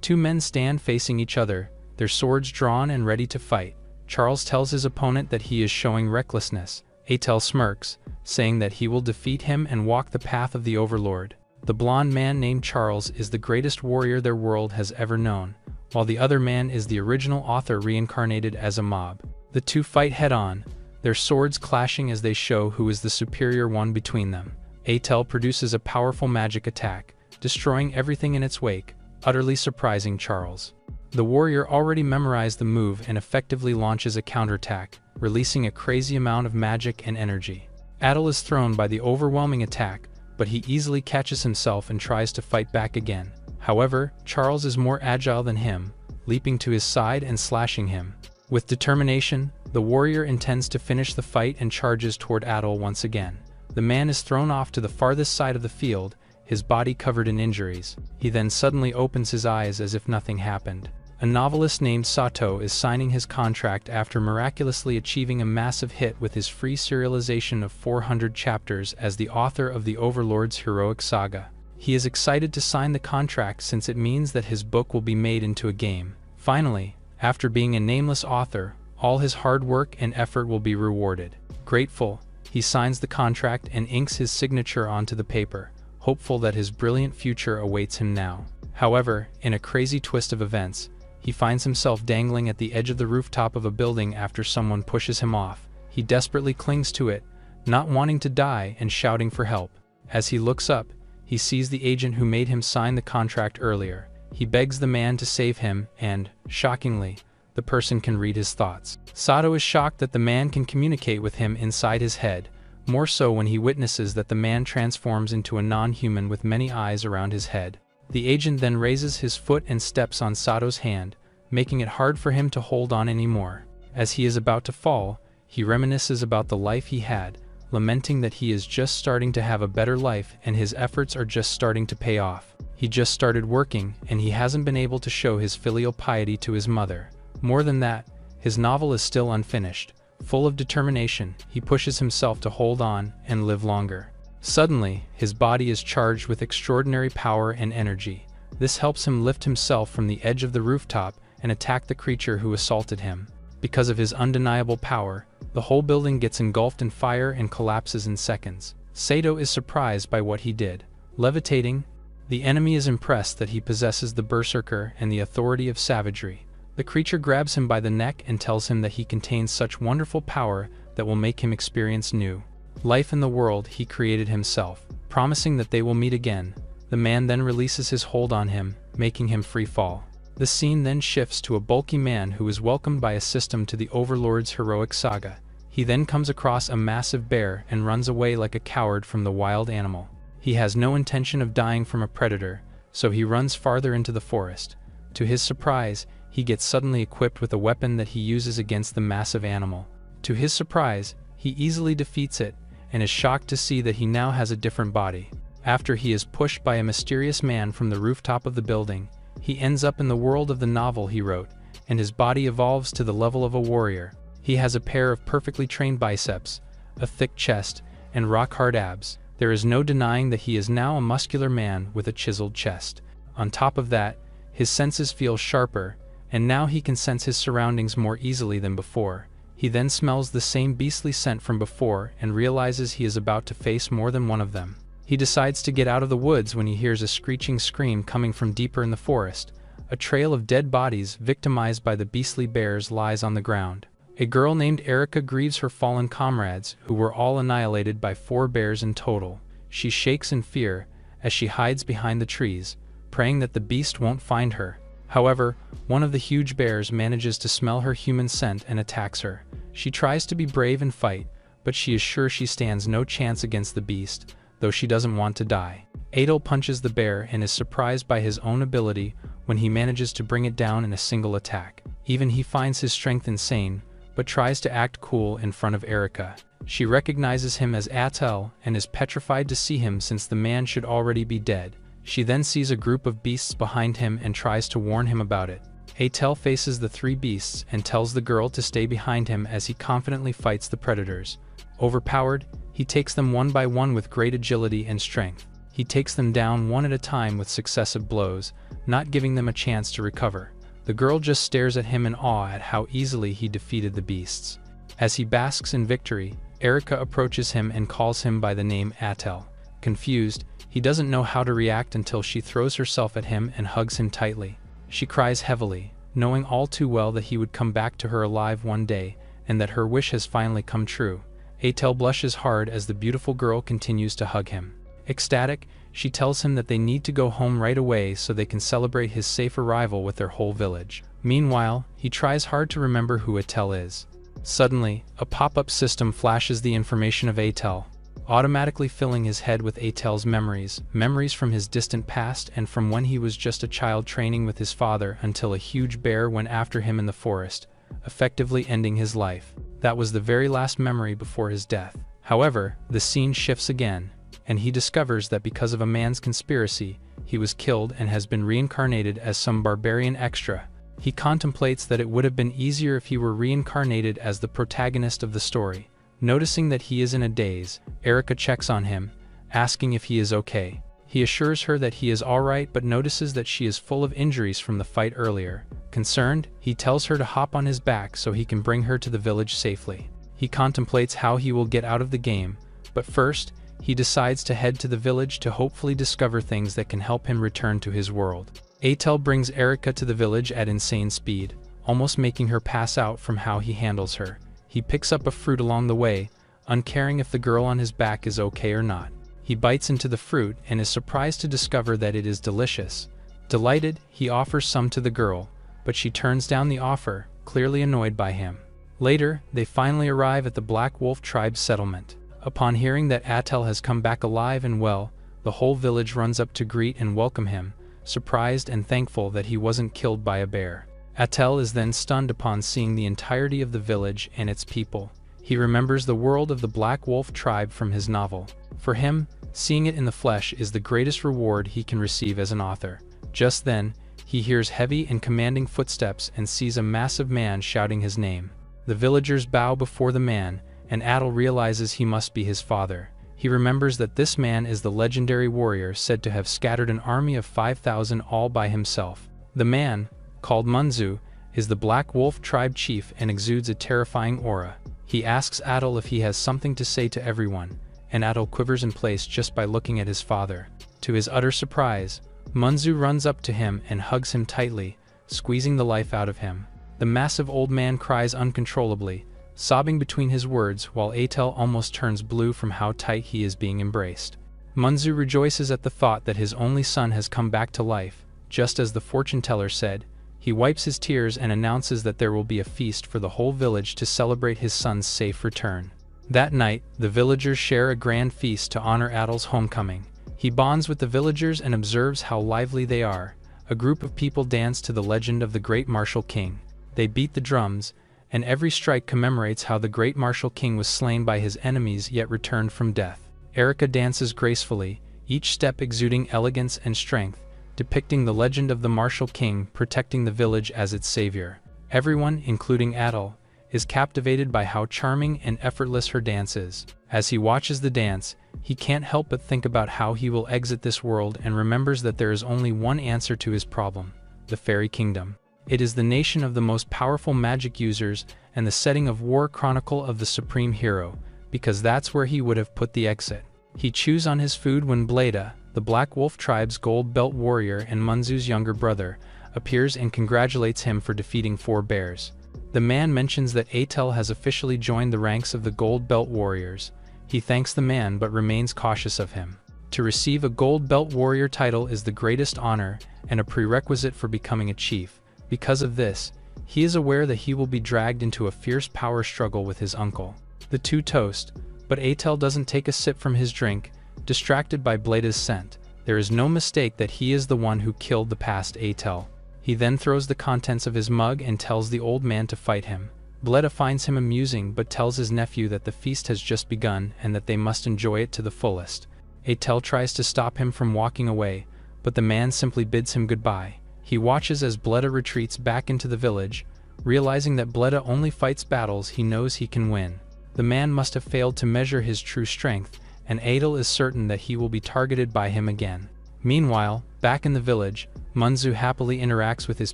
Two men stand facing each other, their swords drawn and ready to fight. Charles tells his opponent that he is showing recklessness. Atel smirks, saying that he will defeat him and walk the path of the Overlord. The blonde man named Charles is the greatest warrior their world has ever known, while the other man is the original author reincarnated as a mob. The two fight head-on, their swords clashing as they show who is the superior one between them. Atel produces a powerful magic attack, destroying everything in its wake, utterly surprising Charles. The warrior already memorized the move and effectively launches a counterattack, releasing a crazy amount of magic and energy. Atel is thrown by the overwhelming attack, but he easily catches himself and tries to fight back again. However, Charles is more agile than him, leaping to his side and slashing him. With determination, the warrior intends to finish the fight and charges toward Atel once again. The man is thrown off to the farthest side of the field, his body covered in injuries. He then suddenly opens his eyes as if nothing happened. A novelist named Sato is signing his contract after miraculously achieving a massive hit with his free serialization of 400 chapters as the author of the Overlord's heroic saga. He is excited to sign the contract since it means that his book will be made into a game. Finally, after being a nameless author, all his hard work and effort will be rewarded. Grateful, he signs the contract and inks his signature onto the paper, hopeful that his brilliant future awaits him now. However, in a crazy twist of events, he finds himself dangling at the edge of the rooftop of a building after someone pushes him off. He desperately clings to it, not wanting to die and shouting for help. As he looks up, he sees the agent who made him sign the contract earlier. He begs the man to save him and, shockingly, the person can read his thoughts. Sato is shocked that the man can communicate with him inside his head, more so when he witnesses that the man transforms into a non-human with many eyes around his head. The agent then raises his foot and steps on Sato's hand, making it hard for him to hold on anymore. As he is about to fall, he reminisces about the life he had, lamenting that he is just starting to have a better life and his efforts are just starting to pay off. He just started working and he hasn't been able to show his filial piety to his mother. More than that, his novel is still unfinished. Full of determination, he pushes himself to hold on and live longer. Suddenly, his body is charged with extraordinary power and energy. This helps him lift himself from the edge of the rooftop and attack the creature who assaulted him. Because of his undeniable power, the whole building gets engulfed in fire and collapses in seconds. Sato is surprised by what he did. Levitating, the enemy is impressed that he possesses the berserker and the authority of savagery. The creature grabs him by the neck and tells him that he contains such wonderful power that will make him experience new life in the world he created himself. Promising that they will meet again, the man then releases his hold on him, making him free fall. The scene then shifts to a bulky man who is welcomed by a system to the Overlord's heroic saga. He then comes across a massive bear and runs away like a coward from the wild animal. He has no intention of dying from a predator, so he runs farther into the forest. To his surprise, he gets suddenly equipped with a weapon that he uses against the massive animal. To his surprise, he easily defeats it, and is shocked to see that he now has a different body. After he is pushed by a mysterious man from the rooftop of the building, he ends up in the world of the novel he wrote, and his body evolves to the level of a warrior. He has a pair of perfectly trained biceps, a thick chest, and rock-hard abs. There is no denying that he is now a muscular man with a chiseled chest. On top of that, his senses feel sharper, and now he can sense his surroundings more easily than before. He then smells the same beastly scent from before and realizes he is about to face more than one of them. He decides to get out of the woods when he hears a screeching scream coming from deeper in the forest. A trail of dead bodies victimized by the beastly bears lies on the ground. A girl named Erica grieves her fallen comrades, who were all annihilated by 4 bears in total. She shakes in fear as she hides behind the trees, praying that the beast won't find her. However, one of the huge bears manages to smell her human scent and attacks her. She tries to be brave and fight, but she is sure she stands no chance against the beast, though she doesn't want to die. Adel punches the bear and is surprised by his own ability when he manages to bring it down in a single attack. Even he finds his strength insane, but tries to act cool in front of Erica. She recognizes him as Atel and is petrified to see him since the man should already be dead. She then sees a group of beasts behind him and tries to warn him about it. Atel faces the 3 beasts and tells the girl to stay behind him as he confidently fights the predators. Overpowered, he takes them one by one with great agility and strength. He takes them down one at a time with successive blows, not giving them a chance to recover. The girl just stares at him in awe at how easily he defeated the beasts. As he basks in victory, Erica approaches him and calls him by the name Atel. Confused, he doesn't know how to react until she throws herself at him and hugs him tightly. She cries heavily, knowing all too well that he would come back to her alive one day, and that her wish has finally come true. Atel blushes hard as the beautiful girl continues to hug him. Ecstatic, she tells him that they need to go home right away so they can celebrate his safe arrival with their whole village. Meanwhile, he tries hard to remember who Atel is. Suddenly, a pop-up system flashes the information of Atel, automatically filling his head with Atel's memories from his distant past and from when he was just a child training with his father until a huge bear went after him in the forest, effectively ending his life. That was the very last memory before his death. However, the scene shifts again, and he discovers that because of a man's conspiracy, he was killed and has been reincarnated as some barbarian extra. He contemplates that it would have been easier if he were reincarnated as the protagonist of the story. Noticing that he is in a daze, Erica checks on him, asking if he is okay. He assures her that he is alright but notices that she is full of injuries from the fight earlier. Concerned, he tells her to hop on his back so he can bring her to the village safely. He contemplates how he will get out of the game, but first, he decides to head to the village to hopefully discover things that can help him return to his world. Atel brings Erica to the village at insane speed, almost making her pass out from how he handles her. He picks up a fruit along the way, uncaring if the girl on his back is okay or not. He bites into the fruit and is surprised to discover that it is delicious. Delighted, he offers some to the girl, but she turns down the offer, clearly annoyed by him. Later, they finally arrive at the Black Wolf tribe's settlement. Upon hearing that Atel has come back alive and well, the whole village runs up to greet and welcome him, surprised and thankful that he wasn't killed by a bear. Atel is then stunned upon seeing the entirety of the village and its people. He remembers the world of the Black Wolf tribe from his novel. For him, seeing it in the flesh is the greatest reward he can receive as an author. Just then, he hears heavy and commanding footsteps and sees a massive man shouting his name. The villagers bow before the man, and Atel realizes he must be his father. He remembers that this man is the legendary warrior said to have scattered an army of 5,000 all by himself. The man, called Munzu, is the Black Wolf tribe chief and exudes a terrifying aura. He asks Atel if he has something to say to everyone, and Atel quivers in place just by looking at his father. To his utter surprise, Munzu runs up to him and hugs him tightly, squeezing the life out of him. The massive old man cries uncontrollably, sobbing between his words while Atel almost turns blue from how tight he is being embraced. Munzu rejoices at the thought that his only son has come back to life, just as the fortune teller said. He wipes his tears and announces that there will be a feast for the whole village to celebrate his son's safe return. That night, the villagers share a grand feast to honor Atel's homecoming. He bonds with the villagers and observes how lively they are. A group of people dance to the legend of the great martial king. They beat the drums, and every strike commemorates how the great martial king was slain by his enemies yet returned from death. Erica dances gracefully, each step exuding elegance and strength, depicting the legend of the martial king protecting the village as its savior. Everyone, including Atel, is captivated by how charming and effortless her dance is. As he watches the dance, he can't help but think about how he will exit this world and remembers that there is only one answer to his problem: the fairy kingdom. It is the nation of the most powerful magic users and the setting of War Chronicle of the Supreme Hero, because that's where he would have put the exit. He chews on his food when Bleda, the Black Wolf tribe's gold belt warrior and Munzu's younger brother, appears and congratulates him for defeating 4 bears. The man mentions that Atel has officially joined the ranks of the gold belt warriors. He thanks the man but remains cautious of him. To receive a gold belt warrior title is the greatest honor and a prerequisite for becoming a chief. Because of this, he is aware that he will be dragged into a fierce power struggle with his uncle. The two toast, but Atel doesn't take a sip from his drink, distracted by Bleda's scent. There is no mistake that he is the one who killed the past Atel. He then throws the contents of his mug and tells the old man to fight him. Bleda finds him amusing but tells his nephew that the feast has just begun and that they must enjoy it to the fullest. Atel tries to stop him from walking away, but the man simply bids him goodbye. He watches as Bleda retreats back into the village, realizing that Bleda only fights battles he knows he can win. The man must have failed to measure his true strength, and Adel is certain that he will be targeted by him again. Meanwhile, back in the village, Manzu happily interacts with his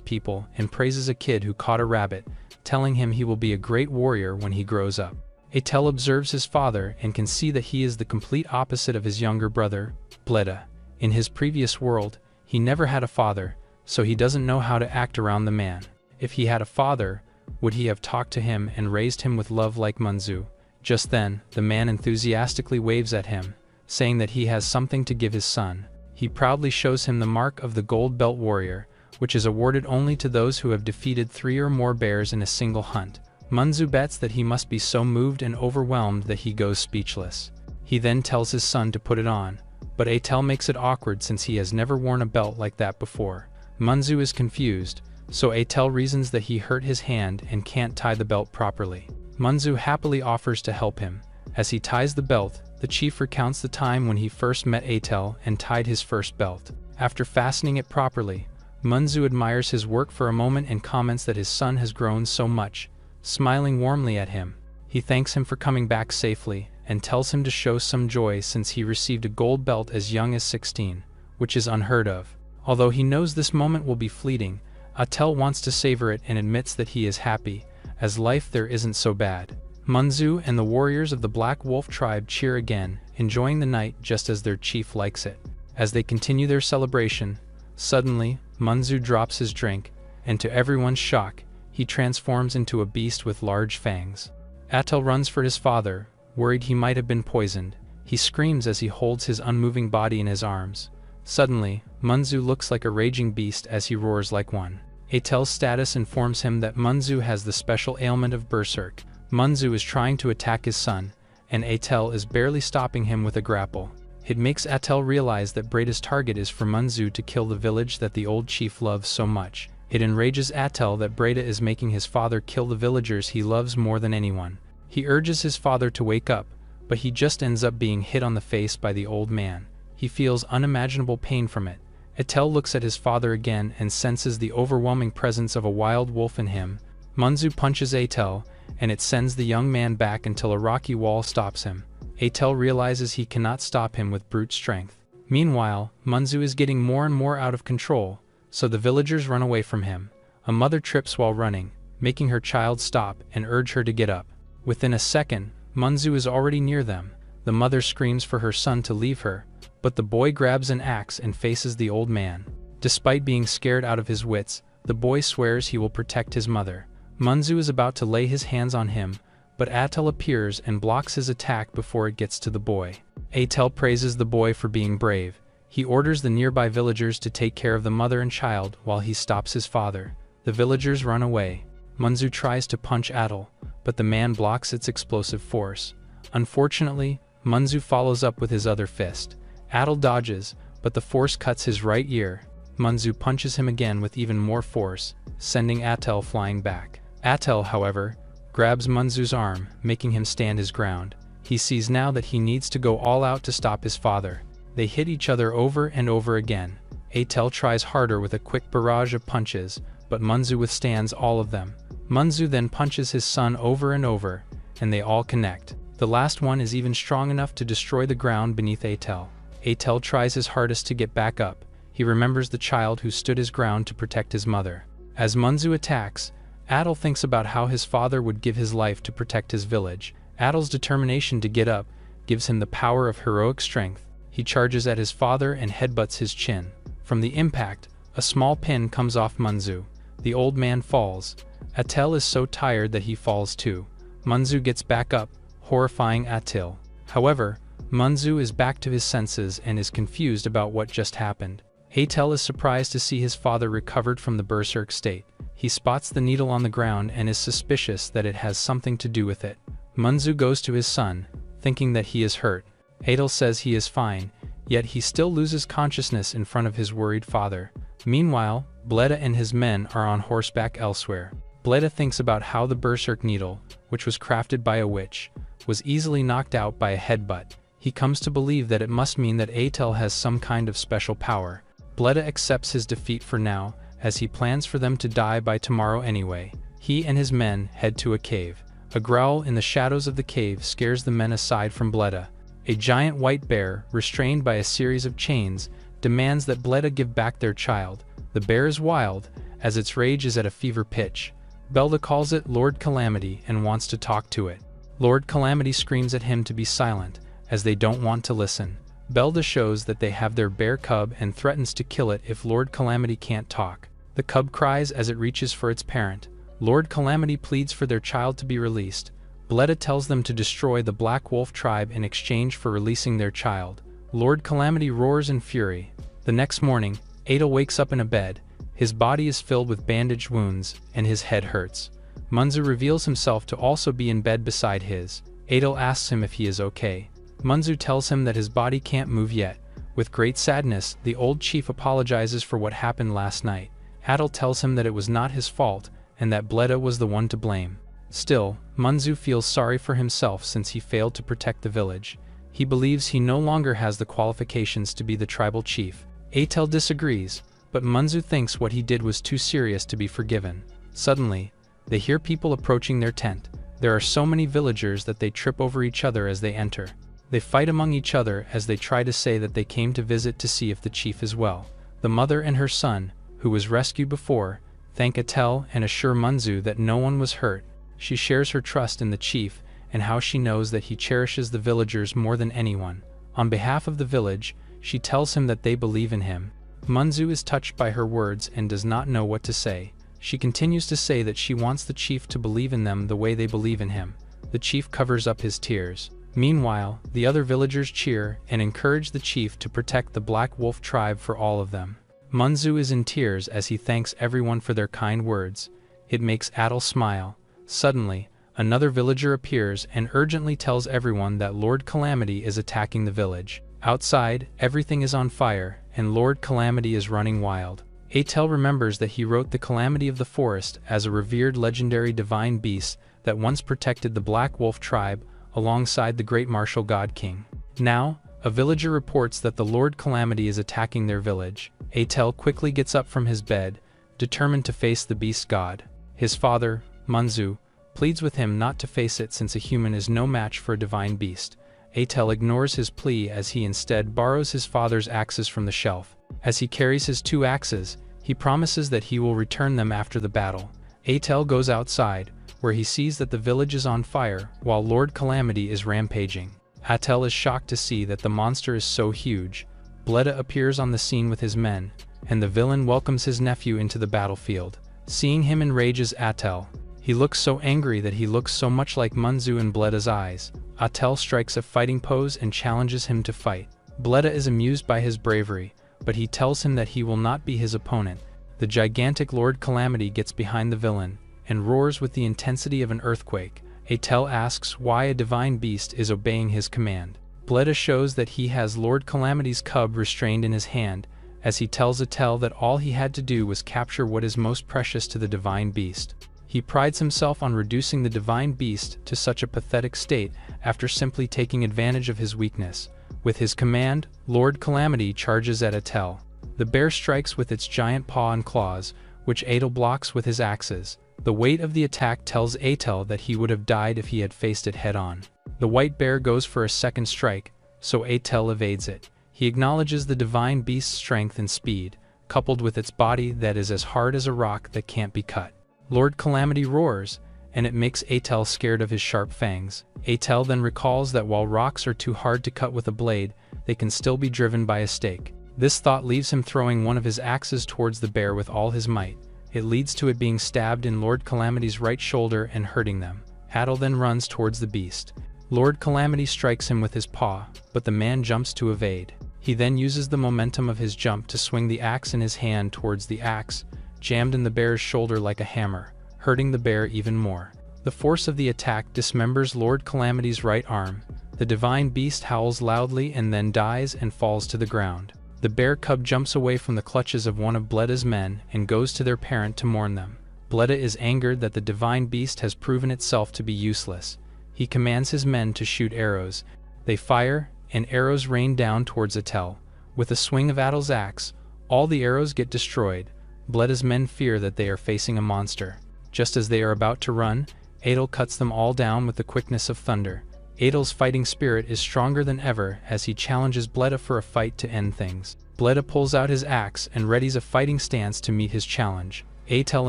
people and praises a kid who caught a rabbit, telling him he will be a great warrior when he grows up. Atel observes his father and can see that he is the complete opposite of his younger brother, Bleda. In his previous world, he never had a father, so he doesn't know how to act around the man. If he had a father, would he have talked to him and raised him with love like Manzu? Just then, the man enthusiastically waves at him, saying that he has something to give his son. He proudly shows him the mark of the Gold Belt Warrior, which is awarded only to those who have defeated 3 or more bears in a single hunt. Manzu bets that he must be so moved and overwhelmed that he goes speechless. He then tells his son to put it on, but Atel makes it awkward since he has never worn a belt like that before. Manzu is confused, so Atel reasons that he hurt his hand and can't tie the belt properly. Manzu happily offers to help him. As he ties the belt, the chief recounts the time when he first met Atel and tied his first belt. After fastening it properly, Manzu admires his work for a moment and comments that his son has grown so much, smiling warmly at him. He thanks him for coming back safely and tells him to show some joy since he received a gold belt as young as 16, which is unheard of. Although he knows this moment will be fleeting, Atel wants to savor it and admits that he is happy, as life there isn't so bad. Manzu and the warriors of the Black Wolf tribe cheer again, enjoying the night just as their chief likes it. As they continue their celebration, suddenly, Manzu drops his drink, and to everyone's shock, he transforms into a beast with large fangs. Atel runs for his father, worried he might have been poisoned. He screams as he holds his unmoving body in his arms. Suddenly, Manzu looks like a raging beast as he roars like one. Atel's status informs him that Manzu has the special ailment of berserk. Manzu is trying to attack his son, and Atel is barely stopping him with a grapple. It makes Atel realize that Breda's target is for Manzu to kill the village that the old chief loves so much. It enrages Atel that Breda is making his father kill the villagers he loves more than anyone. He urges his father to wake up, but he just ends up being hit on the face by the old man. He feels unimaginable pain from it. Atel looks at his father again and senses the overwhelming presence of a wild wolf in him. Manzu punches Atel, and it sends the young man back until a rocky wall stops him. Atel realizes he cannot stop him with brute strength. Meanwhile, Manzu is getting more and more out of control, so the villagers run away from him. A mother trips while running, making her child stop and urge her to get up. Within a second, Manzu is already near them. The mother screams for her son to leave her, but the boy grabs an axe and faces the old man. Despite being scared out of his wits, the boy swears he will protect his mother. Manzu is about to lay his hands on him, but Atel appears and blocks his attack before it gets to the boy. Atel praises the boy for being brave. He orders the nearby villagers to take care of the mother and child while he stops his father. The villagers run away. Manzu tries to punch Atel, but the man blocks its explosive force. Unfortunately, Manzu follows up with his other fist. Atel dodges, but the force cuts his right ear. Manzu punches him again with even more force, sending Atel flying back. Atel, however, grabs Manzu's arm, making him stand his ground. He sees now that he needs to go all out to stop his father. They hit each other over and over again. Atel tries harder with a quick barrage of punches, but Manzu withstands all of them. Manzu then punches his son over and over, and they all connect. The last one is even strong enough to destroy the ground beneath Atel. Atel tries his hardest to get back up. He remembers the child who stood his ground to protect his mother. As Manzu attacks, Atel thinks about how his father would give his life to protect his village. Atel's determination to get up gives him the power of heroic strength. He charges at his father and headbutts his chin. From the impact, a small pin comes off Manzu. The old man falls. Atel is so tired that he falls too. Manzu gets back up, horrifying Atel. However, Manzu is back to his senses and is confused about what just happened. Atel is surprised to see his father recovered from the berserk state. He spots the needle on the ground and is suspicious that it has something to do with it. Manzu goes to his son, thinking that he is hurt. Atel says he is fine, yet he still loses consciousness in front of his worried father. Meanwhile, Bleda and his men are on horseback elsewhere. Bleda thinks about how the berserk needle, which was crafted by a witch, was easily knocked out by a headbutt. He comes to believe that it must mean that Atel has some kind of special power. Bleda accepts his defeat for now, as he plans for them to die by tomorrow anyway. He and his men head to a cave. A growl in the shadows of the cave scares the men aside from Bleda. A giant white bear, restrained by a series of chains, demands that Bleda give back their child. The bear is wild, as its rage is at a fever pitch. Belda calls it Lord Calamity and wants to talk to it. Lord Calamity screams at him to be silent, as they don't want to listen. Belda shows that they have their bear cub and threatens to kill it if Lord Calamity can't talk. The cub cries as it reaches for its parent. Lord Calamity pleads for their child to be released. Bleda tells them to destroy the Black Wolf tribe in exchange for releasing their child. Lord Calamity roars in fury. The next morning, Adel wakes up in a bed. His body is filled with bandaged wounds, and his head hurts. Munzu reveals himself to also be in bed beside his. Adel asks him if he is okay. Munzu tells him that his body can't move yet. With great sadness, the old chief apologizes for what happened last night. Adel tells him that it was not his fault, and that Bleda was the one to blame. Still, Munzu feels sorry for himself since he failed to protect the village. He believes he no longer has the qualifications to be the tribal chief. Atel disagrees, but Munzu thinks what he did was too serious to be forgiven. Suddenly, they hear people approaching their tent. There are so many villagers that they trip over each other as they enter. They fight among each other as they try to say that they came to visit to see if the chief is well. The mother and her son, who was rescued before, thank Atel and assure Munzu that no one was hurt. She shares her trust in the chief and how she knows that he cherishes the villagers more than anyone. On behalf of the village, she tells him that they believe in him. Munzu is touched by her words and does not know what to say. She continues to say that she wants the chief to believe in them the way they believe in him. The chief covers up his tears. Meanwhile, the other villagers cheer and encourage the chief to protect the Black Wolf tribe for all of them. Munzu is in tears as he thanks everyone for their kind words. It makes Adel smile. Suddenly, another villager appears and urgently tells everyone that Lord Calamity is attacking the village. Outside, everything is on fire, and Lord Calamity is running wild. Atel remembers that he wrote the Calamity of the Forest as a revered legendary divine beast that once protected the Black Wolf tribe alongside the great martial god king. Now, a villager reports that the Lord Calamity is attacking their village. Atel quickly gets up from his bed, determined to face the beast god. His father, Munzu, pleads with him not to face it since a human is no match for a divine beast. Atel ignores his plea as he instead borrows his father's axes from the shelf. As he carries his 2 axes, he promises that he will return them after the battle. Atel goes outside, where he sees that the village is on fire while Lord Calamity is rampaging. Atel is shocked to see that the monster is so huge. Bleda appears on the scene with his men, and the villain welcomes his nephew into the battlefield. Seeing him enrages Atel. He looks so angry that he looks so much like Munzu in Bleda's eyes. Atel strikes a fighting pose and challenges him to fight. Bleda is amused by his bravery, but he tells him that he will not be his opponent. The gigantic Lord Calamity gets behind the villain and roars with the intensity of an earthquake. Atel asks why a divine beast is obeying his command. Bleda shows that he has Lord Calamity's cub restrained in his hand, as he tells Atel that all he had to do was capture what is most precious to the divine beast. He prides himself on reducing the divine beast to such a pathetic state after simply taking advantage of his weakness. With his command, Lord Calamity charges at Atel. The bear strikes with its giant paw and claws, which Atel blocks with his axes. The weight of the attack tells Atel that he would have died if he had faced it head-on. The white bear goes for a second strike, so Atel evades it. He acknowledges the divine beast's strength and speed, coupled with its body that is as hard as a rock that can't be cut. Lord Calamity roars, and it makes Atel scared of his sharp fangs. Atel then recalls that while rocks are too hard to cut with a blade, they can still be driven by a stake. This thought leaves him throwing one of his axes towards the bear with all his might. It leads to it being stabbed in Lord Calamity's right shoulder and hurting them. Atel then runs towards the beast. Lord Calamity strikes him with his paw, but the man jumps to evade. He then uses the momentum of his jump to swing the axe in his hand towards the axe, jammed in the bear's shoulder like a hammer, hurting the bear even more. The force of the attack dismembers Lord Calamity's right arm. The divine beast howls loudly and then dies and falls to the ground. The bear cub jumps away from the clutches of one of Bleda's men and goes to their parent to mourn them. Bleda is angered that the divine beast has proven itself to be useless. He commands his men to shoot arrows. They fire, and arrows rain down towards Atel. With a swing of Atel's axe, all the arrows get destroyed. Bleda's men fear that they are facing a monster. Just as they are about to run, Atel cuts them all down with the quickness of thunder. Adel's fighting spirit is stronger than ever as he challenges Bleda for a fight to end things. Bleda pulls out his axe and readies a fighting stance to meet his challenge. Atel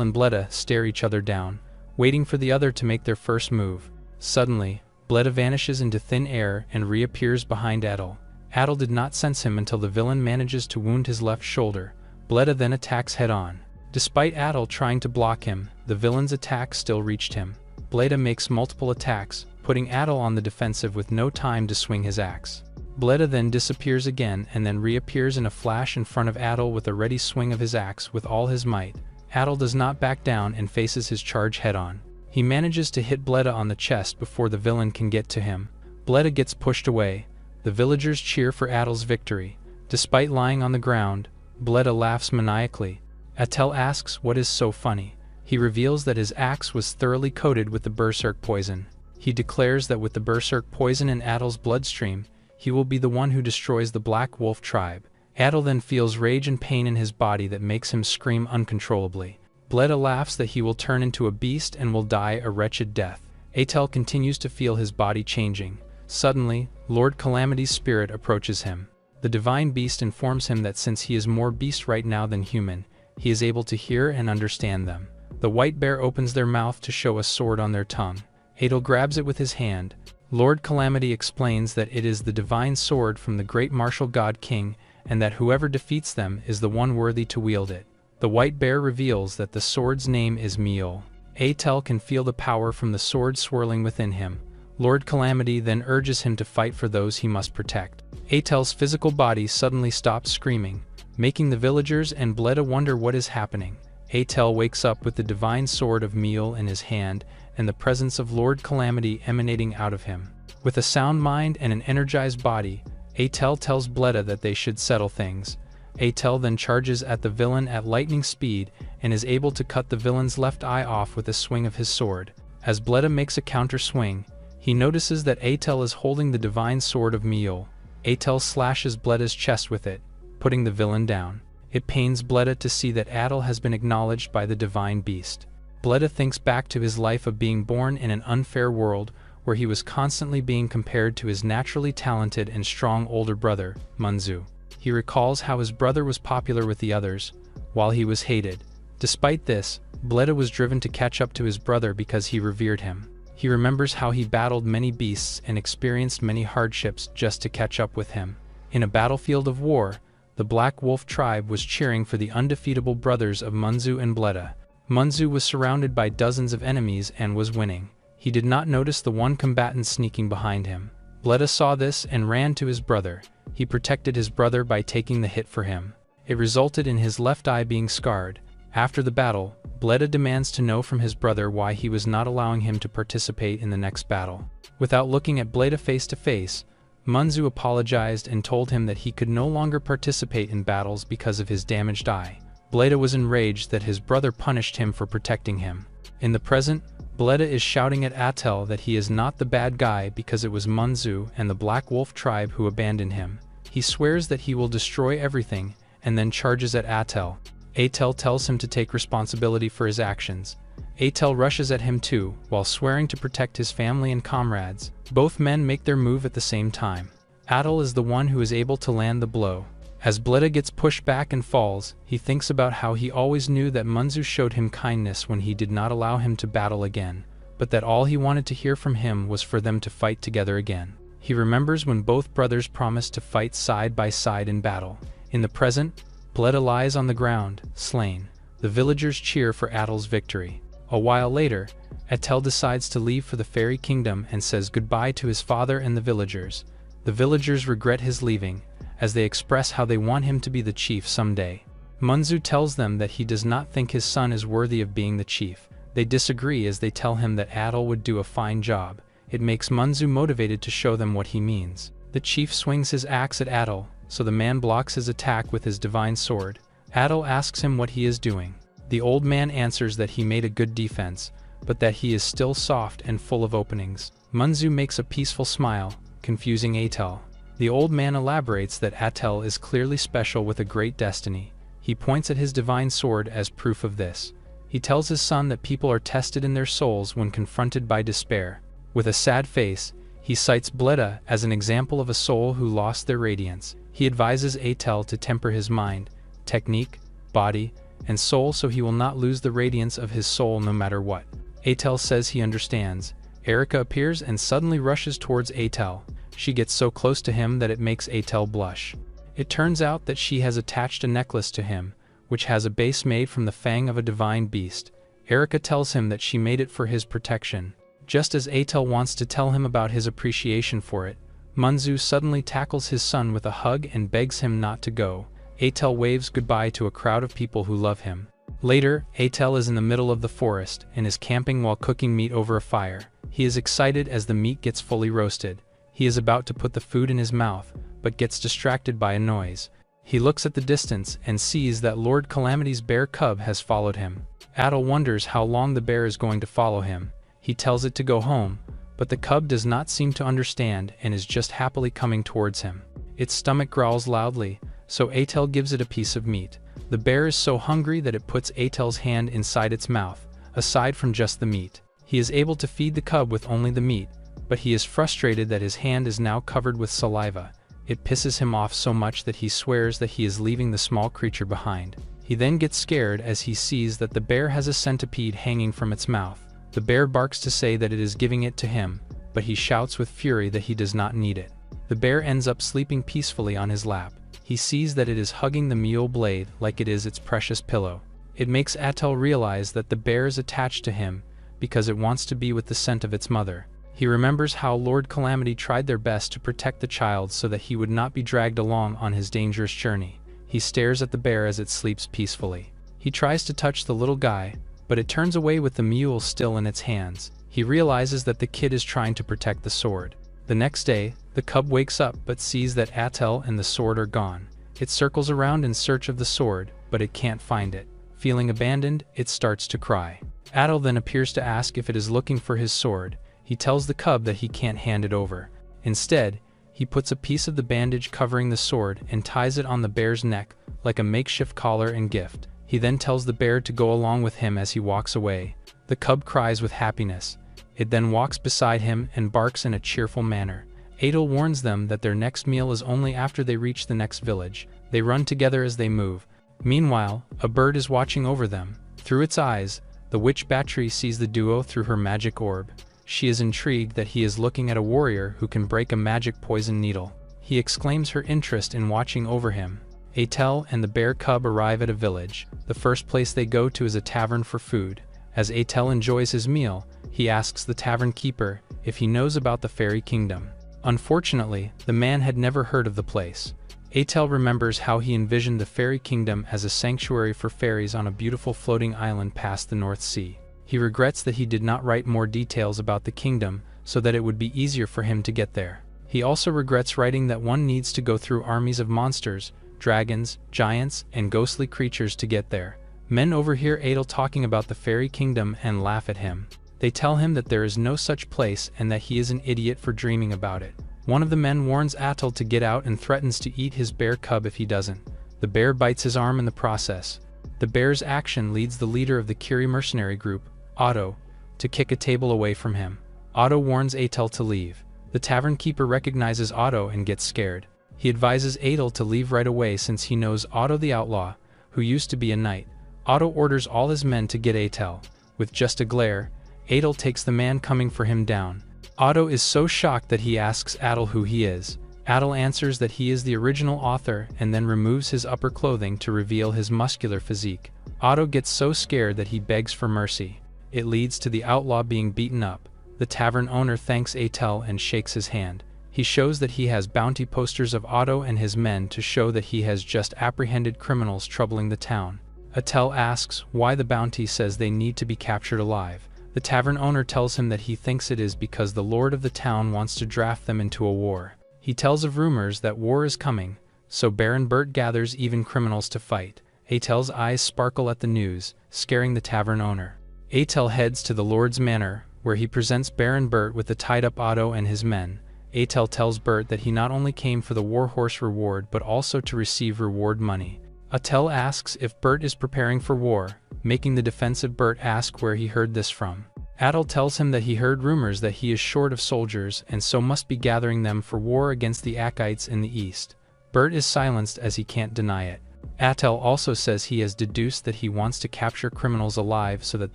and Bleda stare each other down, waiting for the other to make their first move. Suddenly, Bleda vanishes into thin air and reappears behind Adel. Adel did not sense him until the villain manages to wound his left shoulder. Bleda then attacks head-on. Despite Adel trying to block him, the villain's attack still reached him. Bleda makes multiple attacks, putting Adel on the defensive with no time to swing his axe. Bleda then disappears again and then reappears in a flash in front of Adel with a ready swing of his axe with all his might. Adel does not back down and faces his charge head-on. He manages to hit Bleda on the chest before the villain can get to him. Bleda gets pushed away. The villagers cheer for Adel's victory. Despite lying on the ground, Bleda laughs maniacally. Atel asks what is so funny. He reveals that his axe was thoroughly coated with the berserk poison. He declares that with the berserk poison in Adel's bloodstream, he will be the one who destroys the Black Wolf tribe. Adel then feels rage and pain in his body that makes him scream uncontrollably. Bleda laughs that he will turn into a beast and will die a wretched death. Atel continues to feel his body changing. Suddenly, Lord Calamity's spirit approaches him. The divine beast informs him that since he is more beast right now than human, he is able to hear and understand them. The white bear opens their mouth to show a sword on their tongue. Adel grabs it with his hand. Lord Calamity explains that it is the divine sword from the great martial god king, and that whoever defeats them is the one worthy to wield it. The white bear reveals that the sword's name is Miol. Atel can feel the power from the sword swirling within him. Lord Calamity then urges him to fight for those he must protect. Atel's physical body suddenly stops screaming, making the villagers and Bleda wonder what is happening. Atel wakes up with the divine sword of Miol in his hand and the presence of Lord Calamity emanating out of him. With a sound mind and an energized body, Atel tells Bleda that they should settle things. Atel then charges at the villain at lightning speed and is able to cut the villain's left eye off with a swing of his sword. As Bleda makes a counter swing, he notices that Atel is holding the divine sword of Miol. Atel slashes Bleda's chest with it, putting the villain down. It pains Bleda to see that Adel has been acknowledged by the divine beast. Bleda thinks back to his life of being born in an unfair world where he was constantly being compared to his naturally talented and strong older brother, Munzu. He recalls how his brother was popular with the others, while he was hated. Despite this, Bleda was driven to catch up to his brother because he revered him. He remembers how he battled many beasts and experienced many hardships just to catch up with him. In a battlefield of war, the Black Wolf tribe was cheering for the undefeatable brothers of Munzu and Bleda. Munzu was surrounded by dozens of enemies and was winning. He did not notice the one combatant sneaking behind him. Bleda saw this and ran to his brother. He protected his brother by taking the hit for him. It resulted in his left eye being scarred. After the battle, Bleda demands to know from his brother why he was not allowing him to participate in the next battle. Without looking at Bleda face to face, Munzu apologized and told him that he could no longer participate in battles because of his damaged eye. Bleda was enraged that his brother punished him for protecting him. In the present, Bleda is shouting at Atel that he is not the bad guy because it was Munzu and the Black Wolf tribe who abandoned him. He swears that he will destroy everything and then charges at Atel. Atel tells him to take responsibility for his actions. Atel rushes at him too, while swearing to protect his family and comrades. Both men make their move at the same time. Atel is the one who is able to land the blow. As Bleda gets pushed back and falls, he thinks about how he always knew that Munzu showed him kindness when he did not allow him to battle again, but that all he wanted to hear from him was for them to fight together again. He remembers when both brothers promised to fight side by side in battle. In the present, Bleda lies on the ground, slain. The villagers cheer for Atel's victory. A while later, Atel decides to leave for the fairy kingdom and says goodbye to his father and the villagers. The villagers regret his leaving, as they express how they want him to be the chief someday. Munzu tells them that he does not think his son is worthy of being the chief. They disagree as they tell him that Atel would do a fine job. It makes Munzu motivated to show them what he means. The chief swings his axe at Atel, so the man blocks his attack with his divine sword. Atel asks him what he is doing. The old man answers that he made a good defense, but that he is still soft and full of openings. Munzu makes a peaceful smile, confusing Atel. The old man elaborates that Atel is clearly special with a great destiny. He points at his divine sword as proof of this. He tells his son that people are tested in their souls when confronted by despair. With a sad face, He cites Bleda as an example of a soul who lost their radiance. He advises Atel to temper his mind, technique, body, and soul so he will not lose the radiance of his soul no matter what. Atel says he understands. Erica appears and suddenly rushes towards Atel. She gets so close to him that it makes Atel blush. It turns out that she has attached a necklace to him, which has a base made from the fang of a divine beast. Erica tells him that she made it for his protection. Just as Atel wants to tell him about his appreciation for it, Munzu suddenly tackles his son with a hug and begs him not to go. Atel waves goodbye to a crowd of people who love him. Later, Atel is in the middle of the forest and is camping while cooking meat over a fire. He is excited as the meat gets fully roasted. He is about to put the food in his mouth, but gets distracted by a noise. He looks at the distance and sees that Lord Calamity's bear cub has followed him. Atel wonders how long the bear is going to follow him. He tells it to go home, but the cub does not seem to understand and is just happily coming towards him. Its stomach growls loudly, so Atel gives it a piece of meat. The bear is so hungry that it puts Atel's hand inside its mouth. Aside from just the meat, he is able to feed the cub with only the meat, but he is frustrated that his hand is now covered with saliva. It pisses him off so much that he swears that he is leaving the small creature behind. He then gets scared as he sees that the bear has a centipede hanging from its mouth. The bear barks to say that it is giving it to him, but he shouts with fury that he does not need it. The bear ends up sleeping peacefully on his lap. He sees that it is hugging the mule blade like it is its precious pillow. It makes Atel realize that the bear is attached to him because it wants to be with the scent of its mother. He remembers how Lord Calamity tried their best to protect the child so that he would not be dragged along on his dangerous journey. He stares at the bear as it sleeps peacefully. He tries to touch the little guy, but it turns away with the mule still in its hands. He realizes that the kid is trying to protect the sword. The next day, the cub wakes up but sees that Atel and the sword are gone. It circles around in search of the sword, but it can't find it. Feeling abandoned, it starts to cry. Atel then appears to ask if it is looking for his sword. He tells the cub that he can't hand it over. Instead, he puts a piece of the bandage covering the sword and ties it on the bear's neck like a makeshift collar and gift. He then tells the bear to go along with him as he walks away. The cub cries with happiness. It then walks beside him and barks in a cheerful manner. Atel warns them that their next meal is only after they reach the next village. They run together as they move. Meanwhile, a bird is watching over them. Through its eyes, the witch Battery sees the duo through her magic orb. She is intrigued that he is looking at a warrior who can break a magic poison needle. He exclaims her interest in watching over him. Atel and the bear cub arrive at a village. The first place they go to is a tavern for food. As Atel enjoys his meal, he asks the tavern keeper if he knows about the fairy kingdom. Unfortunately, the man had never heard of the place. Atel remembers how he envisioned the fairy kingdom as a sanctuary for fairies on a beautiful floating island past the North Sea. He regrets that he did not write more details about the kingdom so that it would be easier for him to get there. He also regrets writing that one needs to go through armies of monsters, dragons, giants, and ghostly creatures to get there. Men overhear Atel talking about the fairy kingdom and laugh at him. They tell him that there is no such place and that he is an idiot for dreaming about it. One of the men warns Atel to get out and threatens to eat his bear cub if he doesn't. The bear bites his arm in the process. The bear's action leads the leader of the Kiri mercenary group, Otto, to kick a table away from him. Otto warns Atel to leave. The tavern keeper recognizes Otto and gets scared. He advises Atel to leave right away since he knows Otto the outlaw, who used to be a knight. Otto orders all his men to get Atel. With just a glare, Atel takes the man coming for him down. Otto is so shocked that he asks Atel who he is. Atel answers that he is the original author and then removes his upper clothing to reveal his muscular physique. Otto gets so scared that he begs for mercy. It leads to the outlaw being beaten up. The tavern owner thanks Atel and shakes his hand. He shows that he has bounty posters of Otto and his men to show that he has just apprehended criminals troubling the town. Atel asks why the bounty says they need to be captured alive. The tavern owner tells him that he thinks it is because the lord of the town wants to draft them into a war. He tells of rumors that war is coming, so Baron Bert gathers even criminals to fight. Atel's eyes sparkle at the news, scaring the tavern owner. Atel heads to the lord's manor, where he presents Baron Bert with the tied-up Otto and his men. Atel tells Bert that he not only came for the warhorse reward but also to receive reward money. Atel asks if Bert is preparing for war, making the defensive Bert ask where he heard this from. Adel tells him that he heard rumors that he is short of soldiers and so must be gathering them for war against the Akites in the east. Bert is silenced as he can't deny it. Atel also says he has deduced that he wants to capture criminals alive so that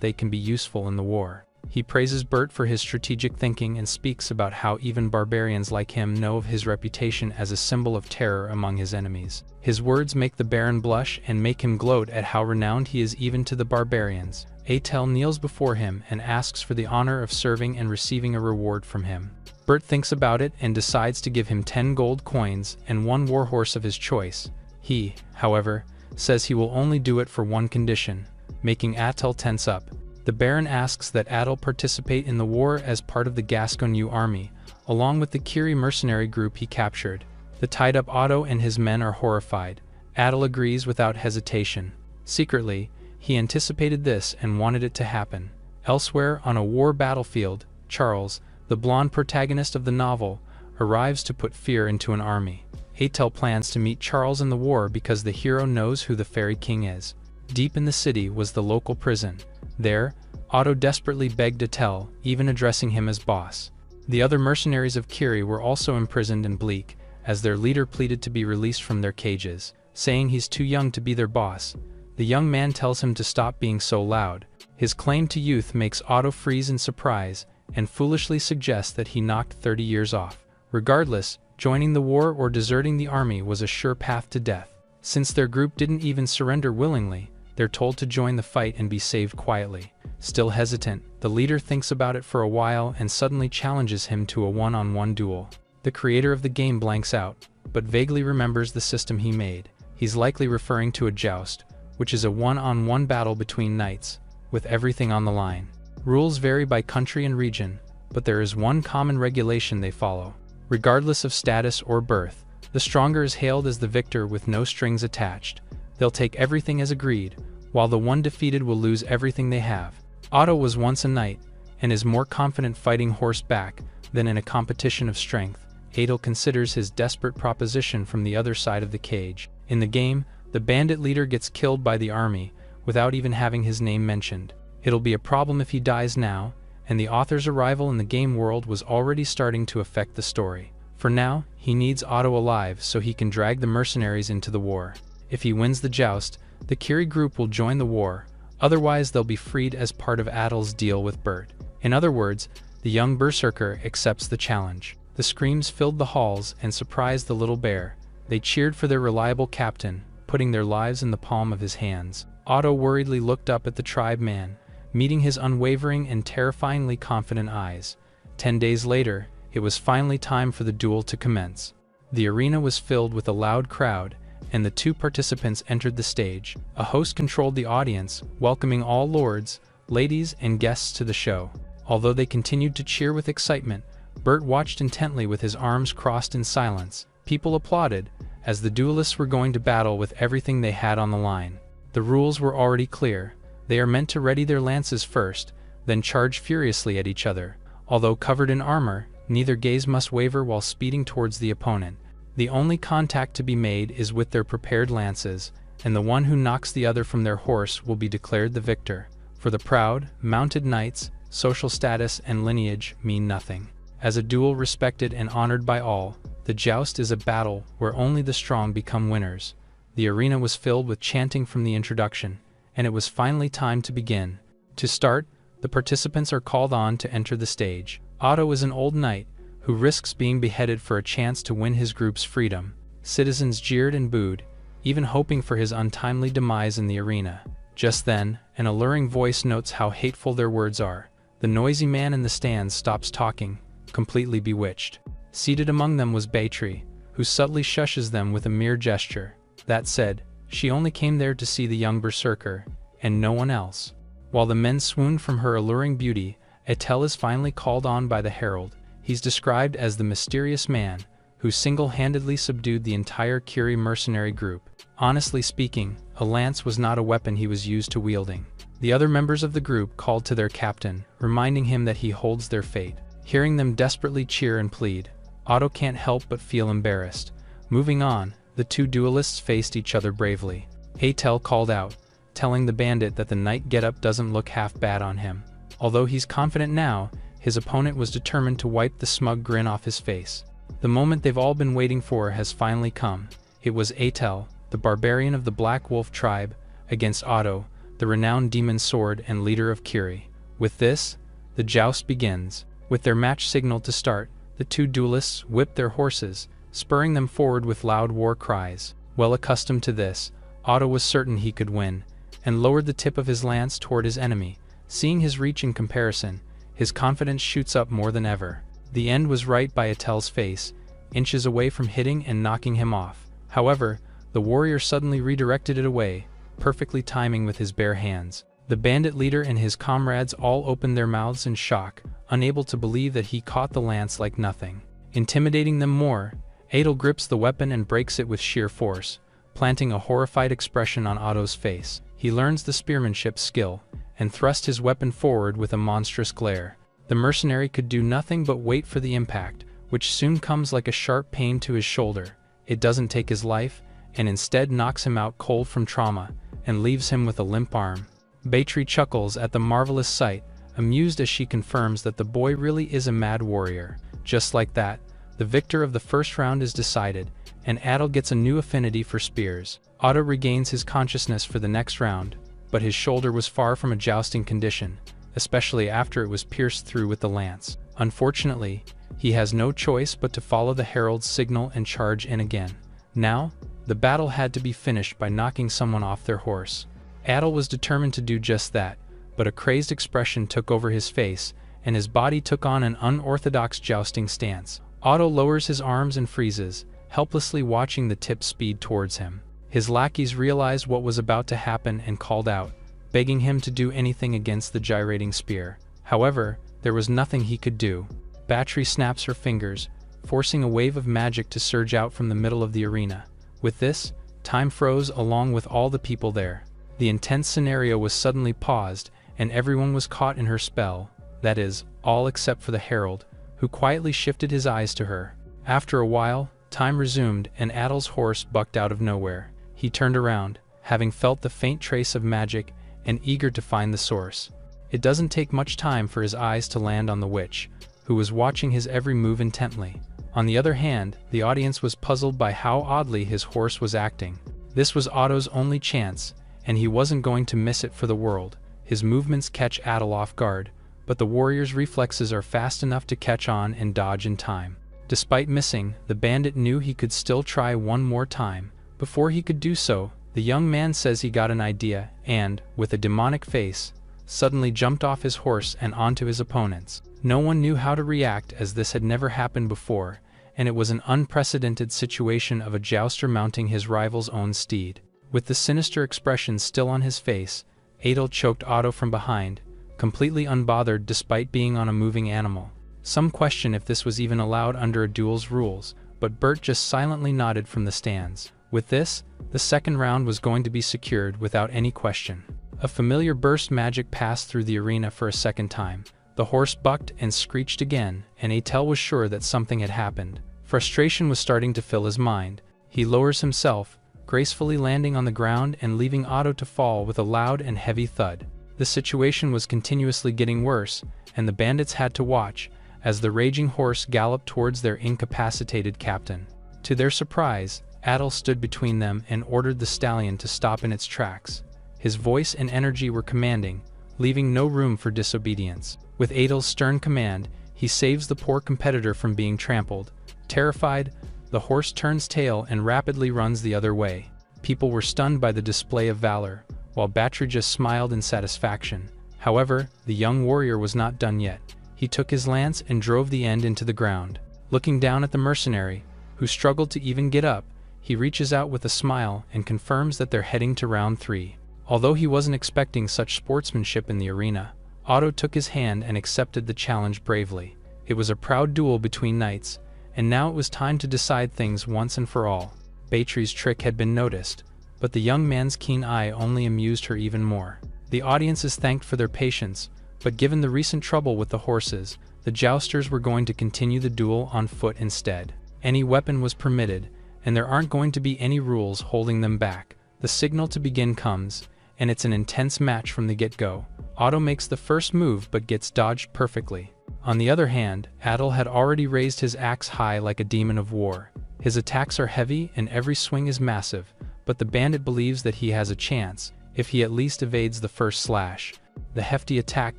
they can be useful in the war. He praises Bert for his strategic thinking and speaks about how even barbarians like him know of his reputation as a symbol of terror among his enemies. His words make the Baron blush and make him gloat at how renowned he is even to the barbarians. Atel kneels before him and asks for the honor of serving and receiving a reward from him. Bert thinks about it and decides to give him 10 gold coins and 1 warhorse of his choice. He, however, says he will only do it for one condition, making Atel tense up. The Baron asks that Adel participate in the war as part of the Gasconu army, along with the Kiri mercenary group he captured. The tied-up Otto and his men are horrified. Adel agrees without hesitation. Secretly, he anticipated this and wanted it to happen. Elsewhere on a war battlefield, Charles, the blonde protagonist of the novel, arrives to put fear into an army. Atel plans to meet Charles in the war because the hero knows who the Fairy King is. Deep in the city was the local prison. There, Otto desperately begged Atel, even addressing him as boss. The other mercenaries of Kiri were also imprisoned in Bleak, as their leader pleaded to be released from their cages, saying he's too young to be their boss. The young man tells him to stop being so loud. His claim to youth makes Otto freeze in surprise, and foolishly suggests that he knocked 30 years off. Regardless, joining the war or deserting the army was a sure path to death. Since their group didn't even surrender willingly, they're told to join the fight and be saved quietly. Still hesitant, the leader thinks about it for a while and suddenly challenges him to a one-on-one duel. The creator of the game blanks out, but vaguely remembers the system he made. He's likely referring to a joust, which is a one-on-one battle between knights, with everything on the line. Rules vary by country and region, but there is one common regulation they follow. Regardless of status or birth, the stronger is hailed as the victor with no strings attached. They'll take everything as agreed, while the one defeated will lose everything they have. Otto was once a knight, and is more confident fighting horseback than in a competition of strength. Adel considers his desperate proposition from the other side of the cage. In the game, the bandit leader gets killed by the army, without even having his name mentioned. It'll be a problem if he dies now, and the author's arrival in the game world was already starting to affect the story. For now, he needs Otto alive so he can drag the mercenaries into the war. If he wins the joust, the Kiri group will join the war, otherwise they'll be freed as part of Adel's deal with Bert. In other words, the young berserker accepts the challenge. The screams filled the halls and surprised the little bear. They cheered for their reliable captain, putting their lives in the palm of his hands. Otto worriedly looked up at the tribe man, meeting his unwavering and terrifyingly confident eyes. 10 days later, it was finally time for the duel to commence. The arena was filled with a loud crowd, and the 2 participants entered the stage. A host controlled the audience, welcoming all lords, ladies, and guests to the show. Although they continued to cheer with excitement, Bert watched intently with his arms crossed in silence. People applauded, as the duelists were going to battle with everything they had on the line. The rules were already clear. They are meant to ready their lances first, then charge furiously at each other. Although covered in armor, neither gaze must waver while speeding towards the opponent. The only contact to be made is with their prepared lances, and the one who knocks the other from their horse will be declared the victor. For the proud, mounted knights, social status and lineage mean nothing. As a duel respected and honored by all, the joust is a battle where only the strong become winners. The arena was filled with chanting from the introduction, and it was finally time to begin. To start, the participants are called on to enter the stage. Otto is an old knight, who risks being beheaded for a chance to win his group's freedom. Citizens jeered and booed, even hoping for his untimely demise in the arena. Just then, an alluring voice notes how hateful their words are. The noisy man in the stands stops talking, completely bewitched. Seated among them was Baytree, who subtly shushes them with a mere gesture. That said, she only came there to see the young berserker, and no one else. While the men swooned from her alluring beauty, Atel is finally called on by the herald. He's described as the mysterious man, who single-handedly subdued the entire Kiri mercenary group. Honestly speaking, a lance was not a weapon he was used to wielding. The other members of the group called to their captain, reminding him that he holds their fate. Hearing them desperately cheer and plead, Otto can't help but feel embarrassed. Moving on, the 2 duelists faced each other bravely. Atel called out, telling the bandit that the knight getup doesn't look half bad on him. Although he's confident now, his opponent was determined to wipe the smug grin off his face. The moment they've all been waiting for has finally come. It was Atel, the barbarian of the Black Wolf tribe, against Otto, the renowned demon sword and leader of Kiri. With this, the joust begins. With their match signal to start, the two duelists whipped their horses, spurring them forward with loud war cries. Well accustomed to this, Otto was certain he could win, and lowered the tip of his lance toward his enemy. Seeing his reach in comparison, his confidence shoots up more than ever. The end was right by Atel's face, inches away from hitting and knocking him off. However, the warrior suddenly redirected it away, perfectly timing with his bare hands. The bandit leader and his comrades all opened their mouths in shock, unable to believe that he caught the lance like nothing. Intimidating them more, Atel grips the weapon and breaks it with sheer force, planting a horrified expression on Otto's face. He learns the spearmanship skill, and thrust his weapon forward with a monstrous glare. The mercenary could do nothing but wait for the impact, which soon comes like a sharp pain to his shoulder. It doesn't take his life, and instead knocks him out cold from trauma, and leaves him with a limp arm. Beatrice chuckles at the marvelous sight, amused as she confirms that the boy really is a mad warrior. Just like that, the victor of the first round is decided, and Atel gets a new affinity for spears. Otto regains his consciousness for the next round, but his shoulder was far from a jousting condition, especially after it was pierced through with the lance. Unfortunately, he has no choice but to follow the herald's signal and charge in again. Now, the battle had to be finished by knocking someone off their horse. Atel was determined to do just that, but a crazed expression took over his face, and his body took on an unorthodox jousting stance. Otto lowers his arms and freezes, helplessly watching the tip speed towards him. His lackeys realized what was about to happen and called out, begging him to do anything against the gyrating spear. However, there was nothing he could do. Beatrice snaps her fingers, forcing a wave of magic to surge out from the middle of the arena. With this, time froze along with all the people there. The intense scenario was suddenly paused, and everyone was caught in her spell, that is, all except for the herald, who quietly shifted his eyes to her. After a while, time resumed, and Atel's horse bucked out of nowhere. He turned around, having felt the faint trace of magic, and eager to find the source. It doesn't take much time for his eyes to land on the witch, who was watching his every move intently. On the other hand, the audience was puzzled by how oddly his horse was acting. This was Otto's only chance, and he wasn't going to miss it for the world. His movements catch Atel off guard, but the warrior's reflexes are fast enough to catch on and dodge in time. Despite missing, the bandit knew he could still try one more time. Before he could do so, the young man says he got an idea and, with a demonic face, suddenly jumped off his horse and onto his opponents. No one knew how to react, as this had never happened before, and it was an unprecedented situation of a jouster mounting his rival's own steed. With the sinister expression still on his face, Atel choked Otto from behind, completely unbothered despite being on a moving animal. Some question if this was even allowed under a duel's rules, but Bert just silently nodded from the stands. With this, the second round was going to be secured without any question. A familiar burst magic passed through the arena for a second time. The horse bucked and screeched again, and Atel was sure that something had happened. Frustration was starting to fill his mind. He lowers himself, gracefully landing on the ground and leaving Otto to fall with a loud and heavy thud. The situation was continuously getting worse, and the bandits had to watch, as the raging horse galloped towards their incapacitated captain. To their surprise, Atel stood between them and ordered the stallion to stop in its tracks. His voice and energy were commanding, leaving no room for disobedience. With Atel's stern command, he saves the poor competitor from being trampled. Terrified, the horse turns tail and rapidly runs the other way. People were stunned by the display of valor, while Beatrice just smiled in satisfaction. However, the young warrior was not done yet. He took his lance and drove the end into the ground. Looking down at the mercenary, who struggled to even get up, he reaches out with a smile and confirms that they're heading to round 3. Although he wasn't expecting such sportsmanship in the arena, Otto took his hand and accepted the challenge bravely. It was a proud duel between knights, and now it was time to decide things once and for all. Beatrice's trick had been noticed, but the young man's keen eye only amused her even more. The audience is thanked for their patience, but given the recent trouble with the horses, the jousters were going to continue the duel on foot instead. Any weapon was permitted, and there aren't going to be any rules holding them back. The signal to begin comes, and it's an intense match from the get-go. Otto makes the first move but gets dodged perfectly. On the other hand, Adel had already raised his axe high like a demon of war. His attacks are heavy and every swing is massive, but the bandit believes that he has a chance, if he at least evades the first slash. The hefty attack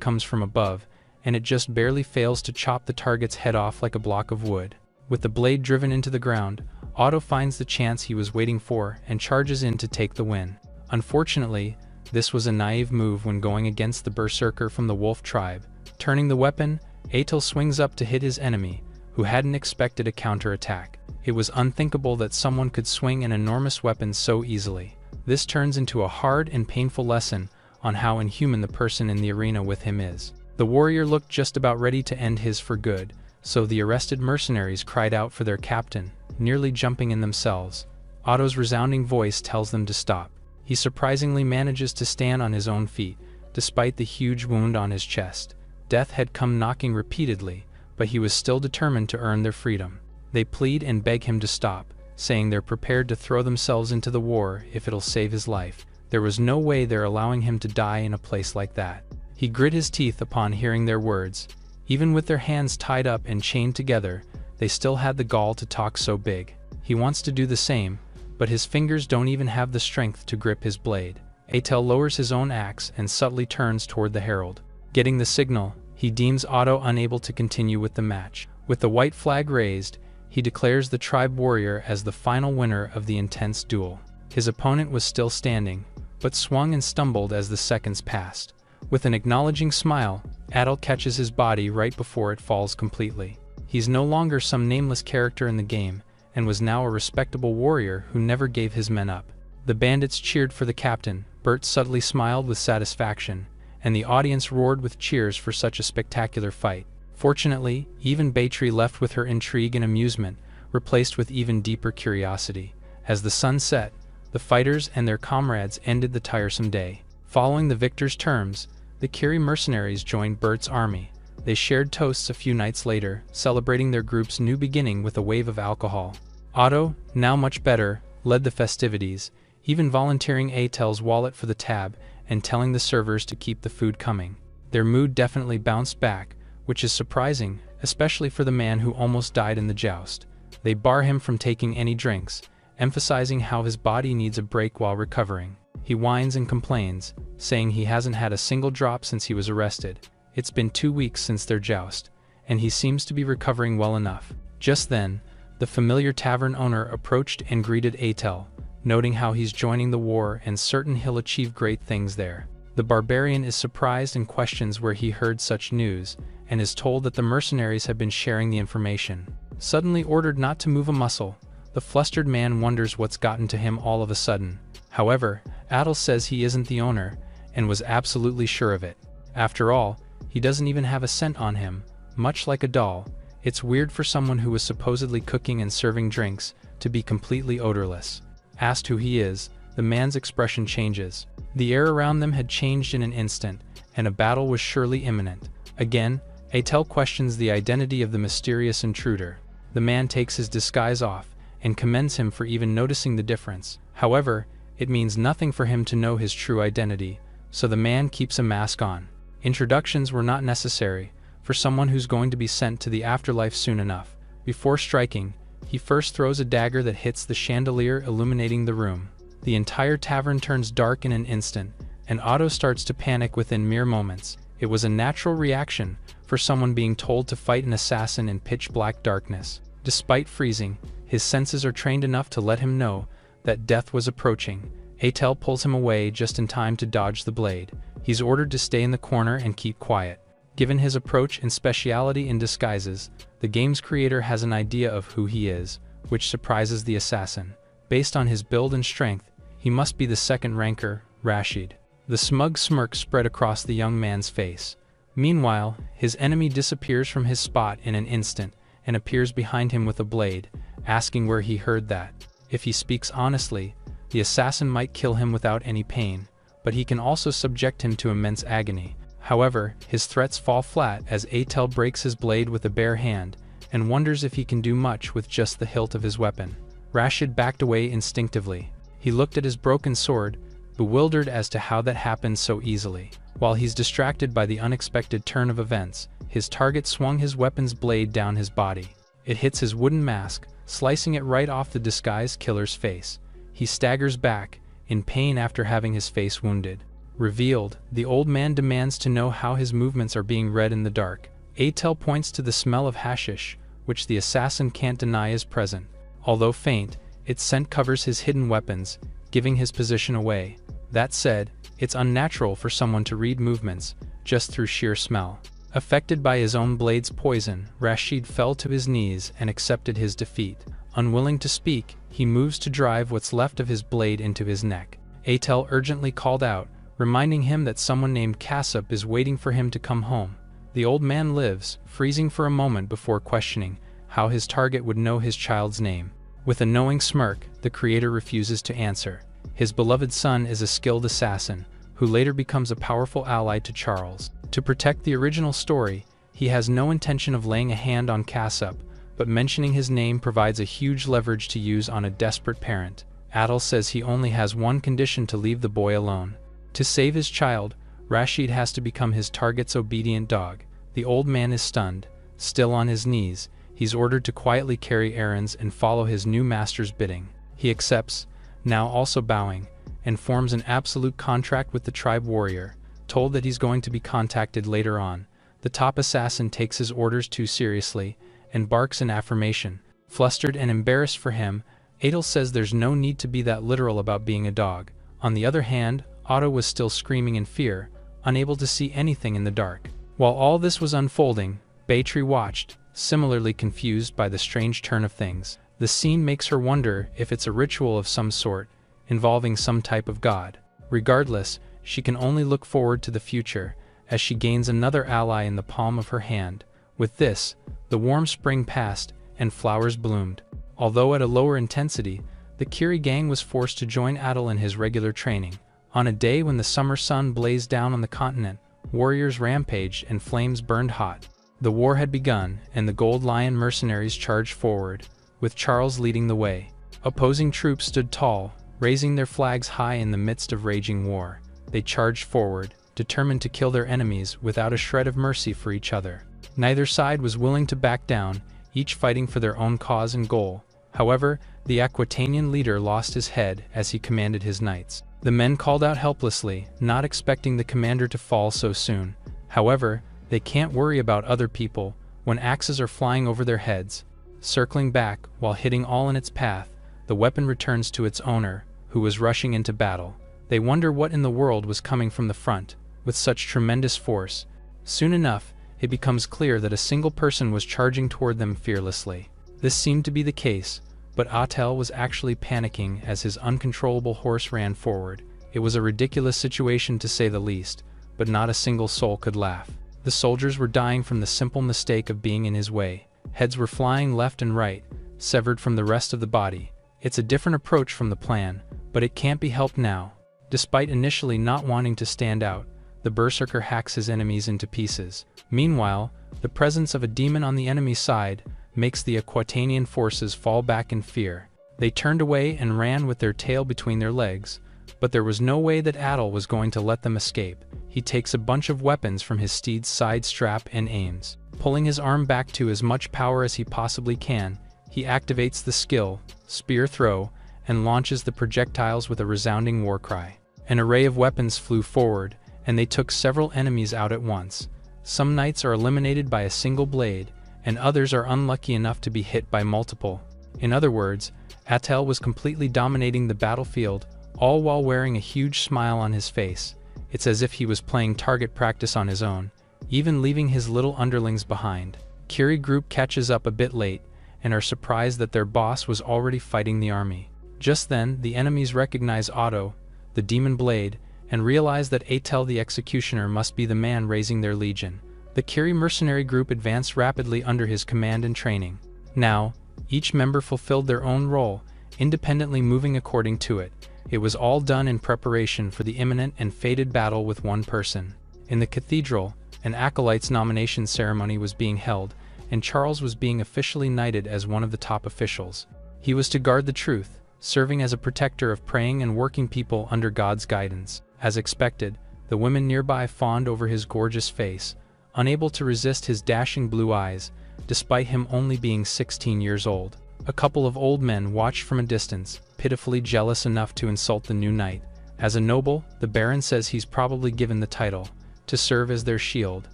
comes from above, and it just barely fails to chop the target's head off like a block of wood. With the blade driven into the ground, Otto finds the chance he was waiting for and charges in to take the win. Unfortunately, this was a naive move when going against the berserker from the wolf tribe. Turning the weapon, Atel swings up to hit his enemy, who hadn't expected a counterattack. It was unthinkable that someone could swing an enormous weapon so easily. This turns into a hard and painful lesson on how inhuman the person in the arena with him is. The warrior looked just about ready to end his for good, so the arrested mercenaries cried out for their captain, nearly jumping in themselves. Otto's resounding voice tells them to stop. He surprisingly manages to stand on his own feet, despite the huge wound on his chest. Death had come knocking repeatedly, but he was still determined to earn their freedom. They plead and beg him to stop, saying they're prepared to throw themselves into the war if it'll save his life. There was no way they're allowing him to die in a place like that. He grit his teeth upon hearing their words. Even with their hands tied up and chained together, they still had the gall to talk so big. He wants to do the same, but his fingers don't even have the strength to grip his blade. Atel lowers his own axe and subtly turns toward the herald. Getting the signal, he deems Otto unable to continue with the match. With the white flag raised, he declares the tribe warrior as the final winner of the intense duel. His opponent was still standing, but swung and stumbled as the seconds passed. With an acknowledging smile, Adel catches his body right before it falls completely. He's no longer some nameless character in the game, and was now a respectable warrior who never gave his men up. The bandits cheered for the captain, Bert subtly smiled with satisfaction, and the audience roared with cheers for such a spectacular fight. Fortunately, even Baytree left with her intrigue and amusement, replaced with even deeper curiosity. As the sun set, the fighters and their comrades ended the tiresome day. Following the victor's terms, the Kiri mercenaries joined Bert's army. They shared toasts a few nights later, celebrating their group's new beginning with a wave of alcohol. Otto, now much better, led the festivities, even volunteering Atel's wallet for the tab and telling the servers to keep the food coming. Their mood definitely bounced back, which is surprising, especially for the man who almost died in the joust. They bar him from taking any drinks, emphasizing how his body needs a break while recovering. He whines and complains, saying he hasn't had a single drop since he was arrested. It's been 2 weeks since their joust, and he seems to be recovering well enough. Just then, the familiar tavern owner approached and greeted Atel, noting how he's joining the war and certain he'll achieve great things there. The barbarian is surprised and questions where he heard such news, and is told that the mercenaries have been sharing the information. Suddenly ordered not to move a muscle, the flustered man wonders what's gotten to him all of a sudden. However, Adel says he isn't the owner, and was absolutely sure of it. After all, he doesn't even have a scent on him, much like a doll. It's weird for someone who was supposedly cooking and serving drinks to be completely odorless. Asked who he is, the man's expression changes. The air around them had changed in an instant, and a battle was surely imminent. Again, Atel questions the identity of the mysterious intruder. The man takes his disguise off, and commends him for even noticing the difference. However, it means nothing for him to know his true identity, so the man keeps a mask on. Introductions were not necessary, for someone who's going to be sent to the afterlife soon enough. Before striking, he first throws a dagger that hits the chandelier illuminating the room. The entire tavern turns dark in an instant, and Otto starts to panic within mere moments. It was a natural reaction for someone being told to fight an assassin in pitch-black darkness. Despite freezing, his senses are trained enough to let him know that death was approaching. Atel pulls him away just in time to dodge the blade. He's ordered to stay in the corner and keep quiet. Given his approach and speciality in disguises, the game's creator has an idea of who he is, which surprises the assassin. Based on his build and strength, he must be the second ranker, Rashid. The smug smirk spread across the young man's face. Meanwhile, his enemy disappears from his spot in an instant and appears behind him with a blade, asking where he heard that. If he speaks honestly, the assassin might kill him without any pain, but he can also subject him to immense agony. However, his threats fall flat as Atel breaks his blade with a bare hand and wonders if he can do much with just the hilt of his weapon. Rashid backed away instinctively. He looked at his broken sword, bewildered as to how that happened so easily. While he's distracted by the unexpected turn of events, his target swung his weapon's blade down his body. It hits his wooden mask, slicing it right off the disguised killer's face. He staggers back, in pain after having his face wounded. Revealed, the old man demands to know how his movements are being read in the dark. Atel points to the smell of hashish, which the assassin can't deny is present. Although faint, its scent covers his hidden weapons, giving his position away. That said, it's unnatural for someone to read movements just through sheer smell. Affected by his own blade's poison, Rashid fell to his knees and accepted his defeat. Unwilling to speak, he moves to drive what's left of his blade into his neck. Atel urgently called out, reminding him that someone named Kassab is waiting for him to come home. The old man lives, freezing for a moment before questioning how his target would know his child's name. With a knowing smirk, the creator refuses to answer. His beloved son is a skilled assassin, who later becomes a powerful ally to Charles. To protect the original story, he has no intention of laying a hand on Kassab, but mentioning his name provides a huge leverage to use on a desperate parent. Adil says he only has one condition to leave the boy alone. To save his child, Rashid has to become his target's obedient dog. The old man is stunned. Still on his knees, he's ordered to quietly carry errands and follow his new master's bidding. He accepts, now also bowing, and forms an absolute contract with the tribe warrior. Told that he's going to be contacted later on, the top assassin takes his orders too seriously and barks in affirmation. Flustered and embarrassed for him, Adil says there's no need to be that literal about being a dog. On the other hand, Otto was still screaming in fear, unable to see anything in the dark. While all this was unfolding, Baytree watched, similarly confused by the strange turn of things. The scene makes her wonder if it's a ritual of some sort, involving some type of god. Regardless, she can only look forward to the future, as she gains another ally in the palm of her hand. With this, the warm spring passed, and flowers bloomed. Although at a lower intensity, the Kiri gang was forced to join Adil in his regular training. On a day when the summer sun blazed down on the continent, warriors rampaged and flames burned hot. The war had begun, and the Gold Lion mercenaries charged forward, with Charles leading the way. Opposing troops stood tall, raising their flags high in the midst of raging war. They charged forward, determined to kill their enemies without a shred of mercy for each other. Neither side was willing to back down, each fighting for their own cause and goal. However, the Aquitanian leader lost his head as he commanded his knights. The men called out helplessly, not expecting the commander to fall so soon. However, they can't worry about other people when axes are flying over their heads. Circling back, while hitting all in its path, the weapon returns to its owner, who was rushing into battle. They wonder what in the world was coming from the front, with such tremendous force. Soon enough, it becomes clear that a single person was charging toward them fearlessly. This seemed to be the case, but Atel was actually panicking as his uncontrollable horse ran forward. It was a ridiculous situation to say the least, but not a single soul could laugh. The soldiers were dying from the simple mistake of being in his way. Heads were flying left and right, severed from the rest of the body. It's a different approach from the plan, but it can't be helped now. Despite initially not wanting to stand out, the berserker hacks his enemies into pieces. Meanwhile, the presence of a demon on the enemy side makes the Aquitanian forces fall back in fear. They turned away and ran with their tail between their legs, but there was no way that Adil was going to let them escape. He takes a bunch of weapons from his steed's side strap and aims. Pulling his arm back to as much power as he possibly can, he activates the skill, spear throw, and launches the projectiles with a resounding war cry. An array of weapons flew forward, and they took several enemies out at once. Some knights are eliminated by a single blade, and others are unlucky enough to be hit by multiple. In other words, Atel was completely dominating the battlefield, all while wearing a huge smile on his face. It's as if he was playing target practice on his own, even leaving his little underlings behind. Kiri group catches up a bit late, and are surprised that their boss was already fighting the army. Just then, the enemies recognize Otto, the demon blade, and realize that Atel the executioner must be the man raising their legion. The Kiri mercenary group advanced rapidly under his command and training. Now, each member fulfilled their own role, independently moving according to it. It was all done in preparation for the imminent and fated battle with one person. In the cathedral, an acolyte's nomination ceremony was being held, and Charles was being officially knighted as one of the top officials. He was to guard the truth, serving as a protector of praying and working people under God's guidance. As expected, the women nearby fawned over his gorgeous face, unable to resist his dashing blue eyes, despite him only being 16 years old. A couple of old men watched from a distance, pitifully jealous enough to insult the new knight. As a noble, the Baron says he's probably given the title to serve as their shield.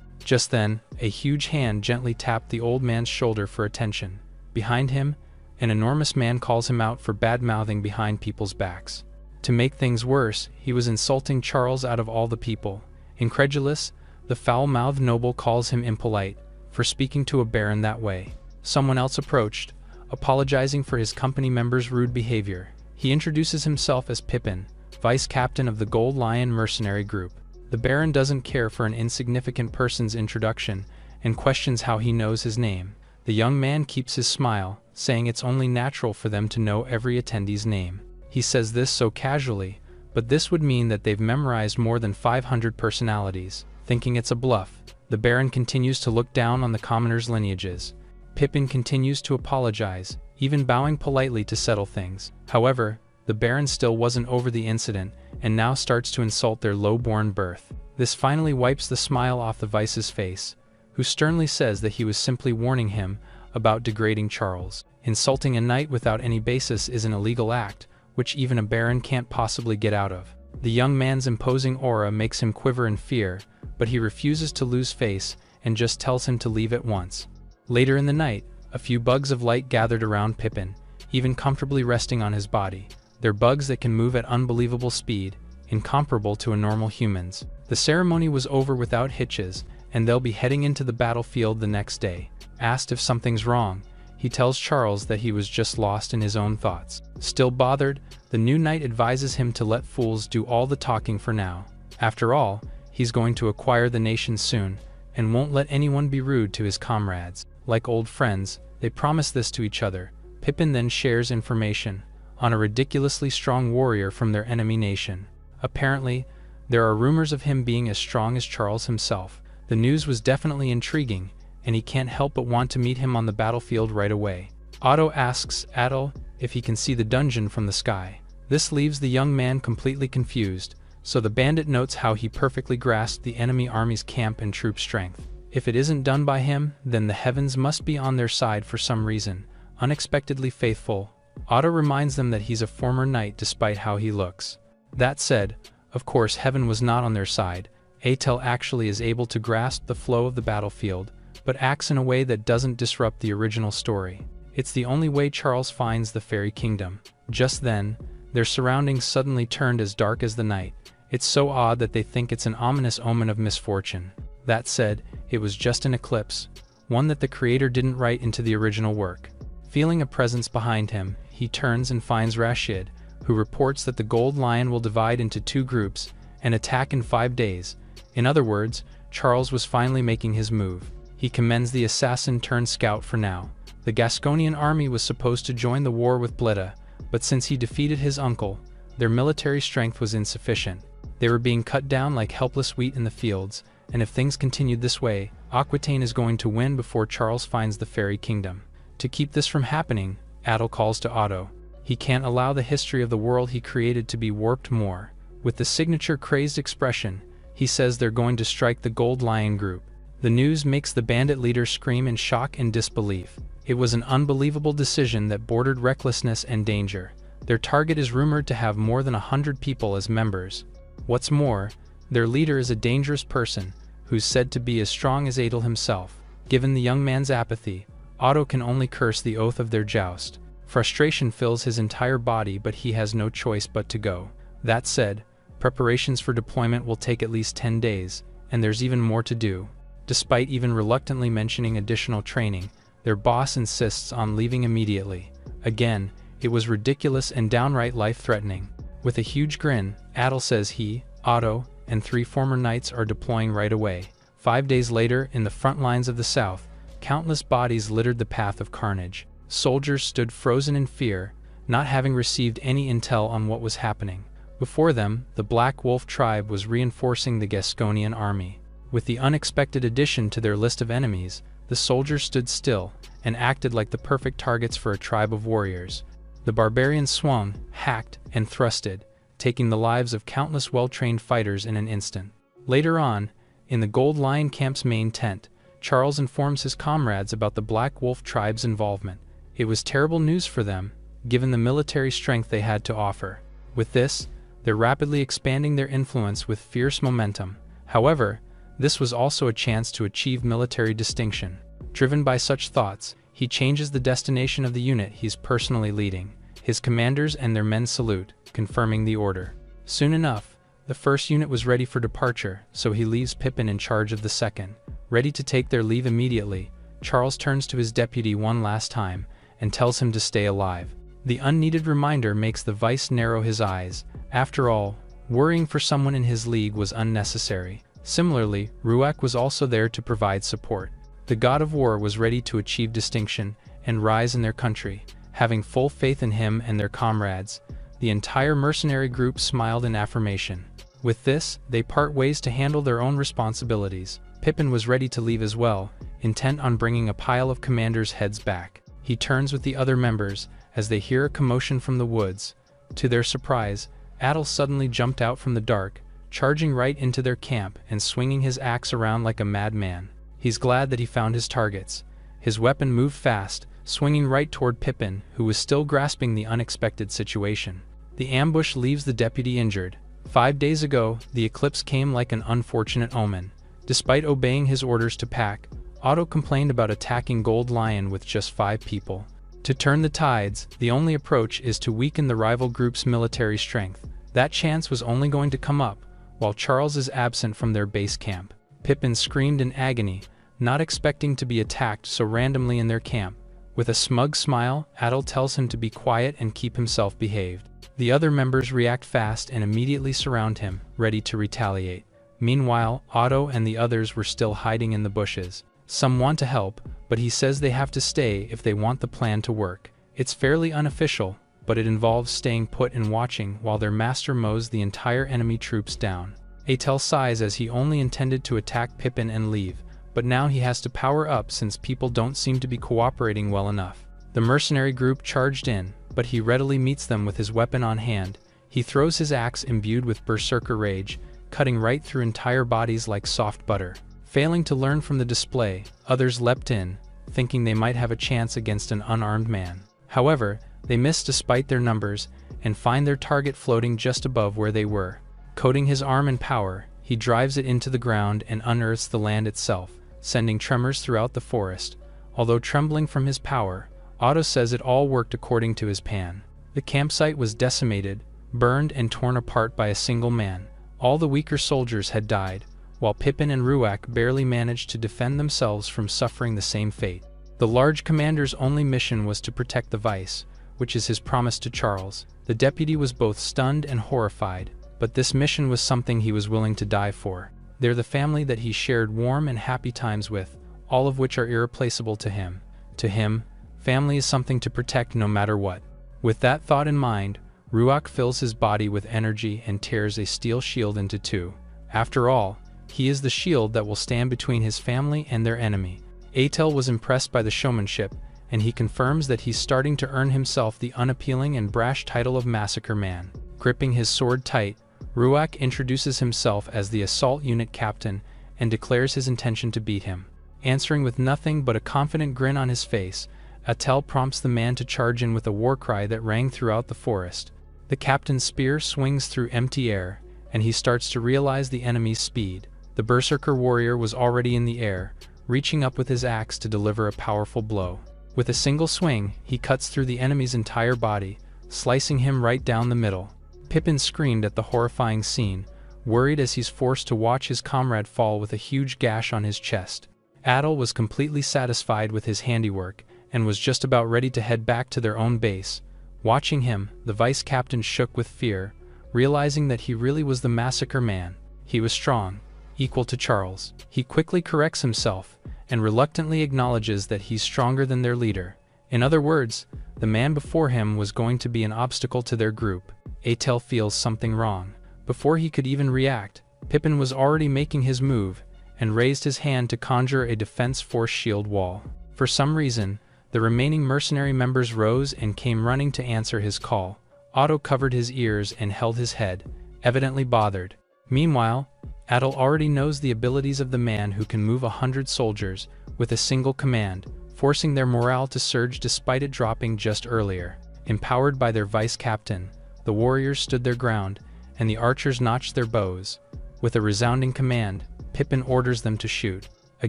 Just then, a huge hand gently tapped the old man's shoulder for attention. Behind him, an enormous man calls him out for bad-mouthing behind people's backs. To make things worse, he was insulting Charles out of all the people. Incredulous, the foul-mouthed noble calls him impolite for speaking to a baron that way. Someone else approached, apologizing for his company member's rude behavior. He introduces himself as Pippin, vice captain of the Gold Lion mercenary group. The Baron doesn't care for an insignificant person's introduction and questions how he knows his name. The young man keeps his smile, saying it's only natural for them to know every attendee's name. He says this so casually, but this would mean that they've memorized more than 500 personalities. Thinking it's a bluff, the Baron continues to look down on the commoners' lineages. Pippin continues to apologize, even bowing politely to settle things. However, the Baron still wasn't over the incident and now starts to insult their low-born birth. This finally wipes the smile off the vice's face, who sternly says that he was simply warning him about degrading Charles. Insulting a knight without any basis is an illegal act, which even a baron can't possibly get out of. The young man's imposing aura makes him quiver in fear, but he refuses to lose face and just tells him to leave at once. Later in the night, a few bugs of light gathered around Pippin, even comfortably resting on his body. They're bugs that can move at unbelievable speed, incomparable to a normal human's. The ceremony was over without hitches, and they'll be heading into the battlefield the next day. Asked if something's wrong, he tells Charles that he was just lost in his own thoughts. Still bothered, the new knight advises him to let fools do all the talking for now. After all, he's going to acquire the nation soon, and won't let anyone be rude to his comrades. Like old friends, they promise this to each other. Pippin then shares information on a ridiculously strong warrior from their enemy nation. Apparently, there are rumors of him being as strong as Charles himself. The news was definitely intriguing, and he can't help but want to meet him on the battlefield right away. Otto asks Adel if he can see the dungeon from the sky. This leaves the young man completely confused, so the bandit notes how he perfectly grasped the enemy army's camp and troop strength. If it isn't done by him, then the heavens must be on their side for some reason. Unexpectedly faithful, Otto reminds them that he's a former knight despite how he looks. That said, of course heaven was not on their side. Atel actually is able to grasp the flow of the battlefield, but acts in a way that doesn't disrupt the original story. It's the only way Charles finds the fairy kingdom. Just then, their surroundings suddenly turned as dark as the night. It's so odd that they think it's an ominous omen of misfortune. That said, it was just an eclipse, one that the creator didn't write into the original work. Feeling a presence behind him, he turns and finds Rashid, who reports that the Gold Lion will divide into 2 groups and attack in 5 days. In other words, Charles was finally making his move. He commends the assassin-turned-scout for now. The Gasconian army was supposed to join the war with Bleda, but since he defeated his uncle, their military strength was insufficient. They were being cut down like helpless wheat in the fields, and if things continued this way, Aquitaine is going to win before Charles finds the fairy kingdom. To keep this from happening, Adel calls to Otto. He can't allow the history of the world he created to be warped more. With the signature crazed expression, he says they're going to strike the Gold Lion group. The news makes the bandit leader scream in shock and disbelief. It was an unbelievable decision that bordered recklessness and danger. Their target is rumored to have more than 100 people as members. What's more, their leader is a dangerous person, who's said to be as strong as Adel himself. Given the young man's apathy, Otto can only curse the oath of their joust. Frustration fills his entire body, but he has no choice but to go. That said, preparations for deployment will take at least 10 days, and there's even more to do. Despite even reluctantly mentioning additional training, their boss insists on leaving immediately. Again, it was ridiculous and downright life-threatening. With a huge grin, Adel says he, Otto, and 3 former knights are deploying right away. 5 days later, in the front lines of the south, countless bodies littered the path of carnage. Soldiers stood frozen in fear, not having received any intel on what was happening. Before them, the Black Wolf tribe was reinforcing the Gasconian army. With the unexpected addition to their list of enemies, the soldiers stood still and acted like the perfect targets for a tribe of warriors. The barbarians swung, hacked, and thrusted, taking the lives of countless well-trained fighters in an instant. Later on, in the Gold Lion camp's main tent, Charles informs his comrades about the Black Wolf tribe's involvement. It was terrible news for them, given the military strength they had to offer. With this, they're rapidly expanding their influence with fierce momentum. However, this was also a chance to achieve military distinction. Driven by such thoughts, he changes the destination of the unit he's personally leading. His commanders and their men salute, confirming the order. Soon enough, the first unit was ready for departure, so he leaves Pippin in charge of the second. Ready to take their leave immediately, Charles turns to his deputy one last time and tells him to stay alive. The unneeded reminder makes the vice narrow his eyes. After all, worrying for someone in his league was unnecessary. Similarly, Ruach was also there to provide support. The god of war was ready to achieve distinction and rise in their country. Having full faith in him and their comrades, the entire mercenary group smiled in affirmation. With this, they part ways to handle their own responsibilities. Pippin was ready to leave as well, intent on bringing a pile of commanders' heads back. He turns with the other members as they hear a commotion from the woods. To their surprise, Adel suddenly jumped out from the dark, charging right into their camp and swinging his axe around like a madman. He's glad that he found his targets. His weapon moved fast, swinging right toward Pippin, who was still grasping the unexpected situation. The ambush leaves the deputy injured. 5 days ago, the eclipse came like an unfortunate omen. Despite obeying his orders to pack, Otto complained about attacking Gold Lion with just 5 people. To turn the tides, the only approach is to weaken the rival group's military strength. That chance was only going to come up while Charles is absent from their base camp. Pippin screamed in agony, not expecting to be attacked so randomly in their camp. With a smug smile, Adel tells him to be quiet and keep himself behaved. The other members react fast and immediately surround him, ready to retaliate. Meanwhile, Otto and the others were still hiding in the bushes. Some want to help, but he says they have to stay if they want the plan to work. It's fairly unofficial, but it involves staying put and watching while their master mows the entire enemy troops down. Atel sighs as he only intended to attack Pippin and leave, but now he has to power up since people don't seem to be cooperating well enough. The mercenary group charged in, but he readily meets them with his weapon on hand. He throws his axe imbued with berserker rage, cutting right through entire bodies like soft butter. Failing to learn from the display, others leapt in, thinking they might have a chance against an unarmed man. However, they miss despite their numbers, and find their target floating just above where they were. Coating his arm in power, he drives it into the ground and unearths the land itself, sending tremors throughout the forest. Although trembling from his power, Otto says it all worked according to his plan. The campsite was decimated, burned and torn apart by a single man. All the weaker soldiers had died, while Pippin and Ruach barely managed to defend themselves from suffering the same fate. The large commander's only mission was to protect the vice, which is his promise to Charles. The deputy was both stunned and horrified, but this mission was something he was willing to die for. They're the family that he shared warm and happy times with, all of which are irreplaceable to him. To him, family is something to protect no matter what. With that thought in mind, Ruach fills his body with energy and tears a steel shield into 2. After all, he is the shield that will stand between his family and their enemy. Atel was impressed by the showmanship, and he confirms that he's starting to earn himself the unappealing and brash title of Massacre Man. Gripping his sword tight, Ruach introduces himself as the assault unit captain and declares his intention to beat him. Answering with nothing but a confident grin on his face, Atel prompts the man to charge in with a war cry that rang throughout the forest. The captain's spear swings through empty air, and he starts to realize the enemy's speed. The berserker warrior was already in the air, reaching up with his axe to deliver a powerful blow. With a single swing, he cuts through the enemy's entire body, slicing him right down the middle. Pippin screamed at the horrifying scene, worried as he's forced to watch his comrade fall with a huge gash on his chest. Adel was completely satisfied with his handiwork, and was just about ready to head back to their own base. Watching him, the vice captain shook with fear, realizing that he really was the Massacre Man. He was strong, equal to Charles. He quickly corrects himself, and reluctantly acknowledges that he's stronger than their leader. In other words, the man before him was going to be an obstacle to their group. Atel feels something wrong. Before he could even react, Pippin was already making his move, and raised his hand to conjure a defense force shield wall. For some reason, The remaining mercenary members rose and came running to answer his call. Otto covered his ears and held his head, evidently bothered. Meanwhile, Adel already knows the abilities of the man who can move 100 soldiers with a single command, forcing their morale to surge despite it dropping just earlier. Empowered by their vice-captain, the warriors stood their ground, and the archers notched their bows. With a resounding command, Pippin orders them to shoot. A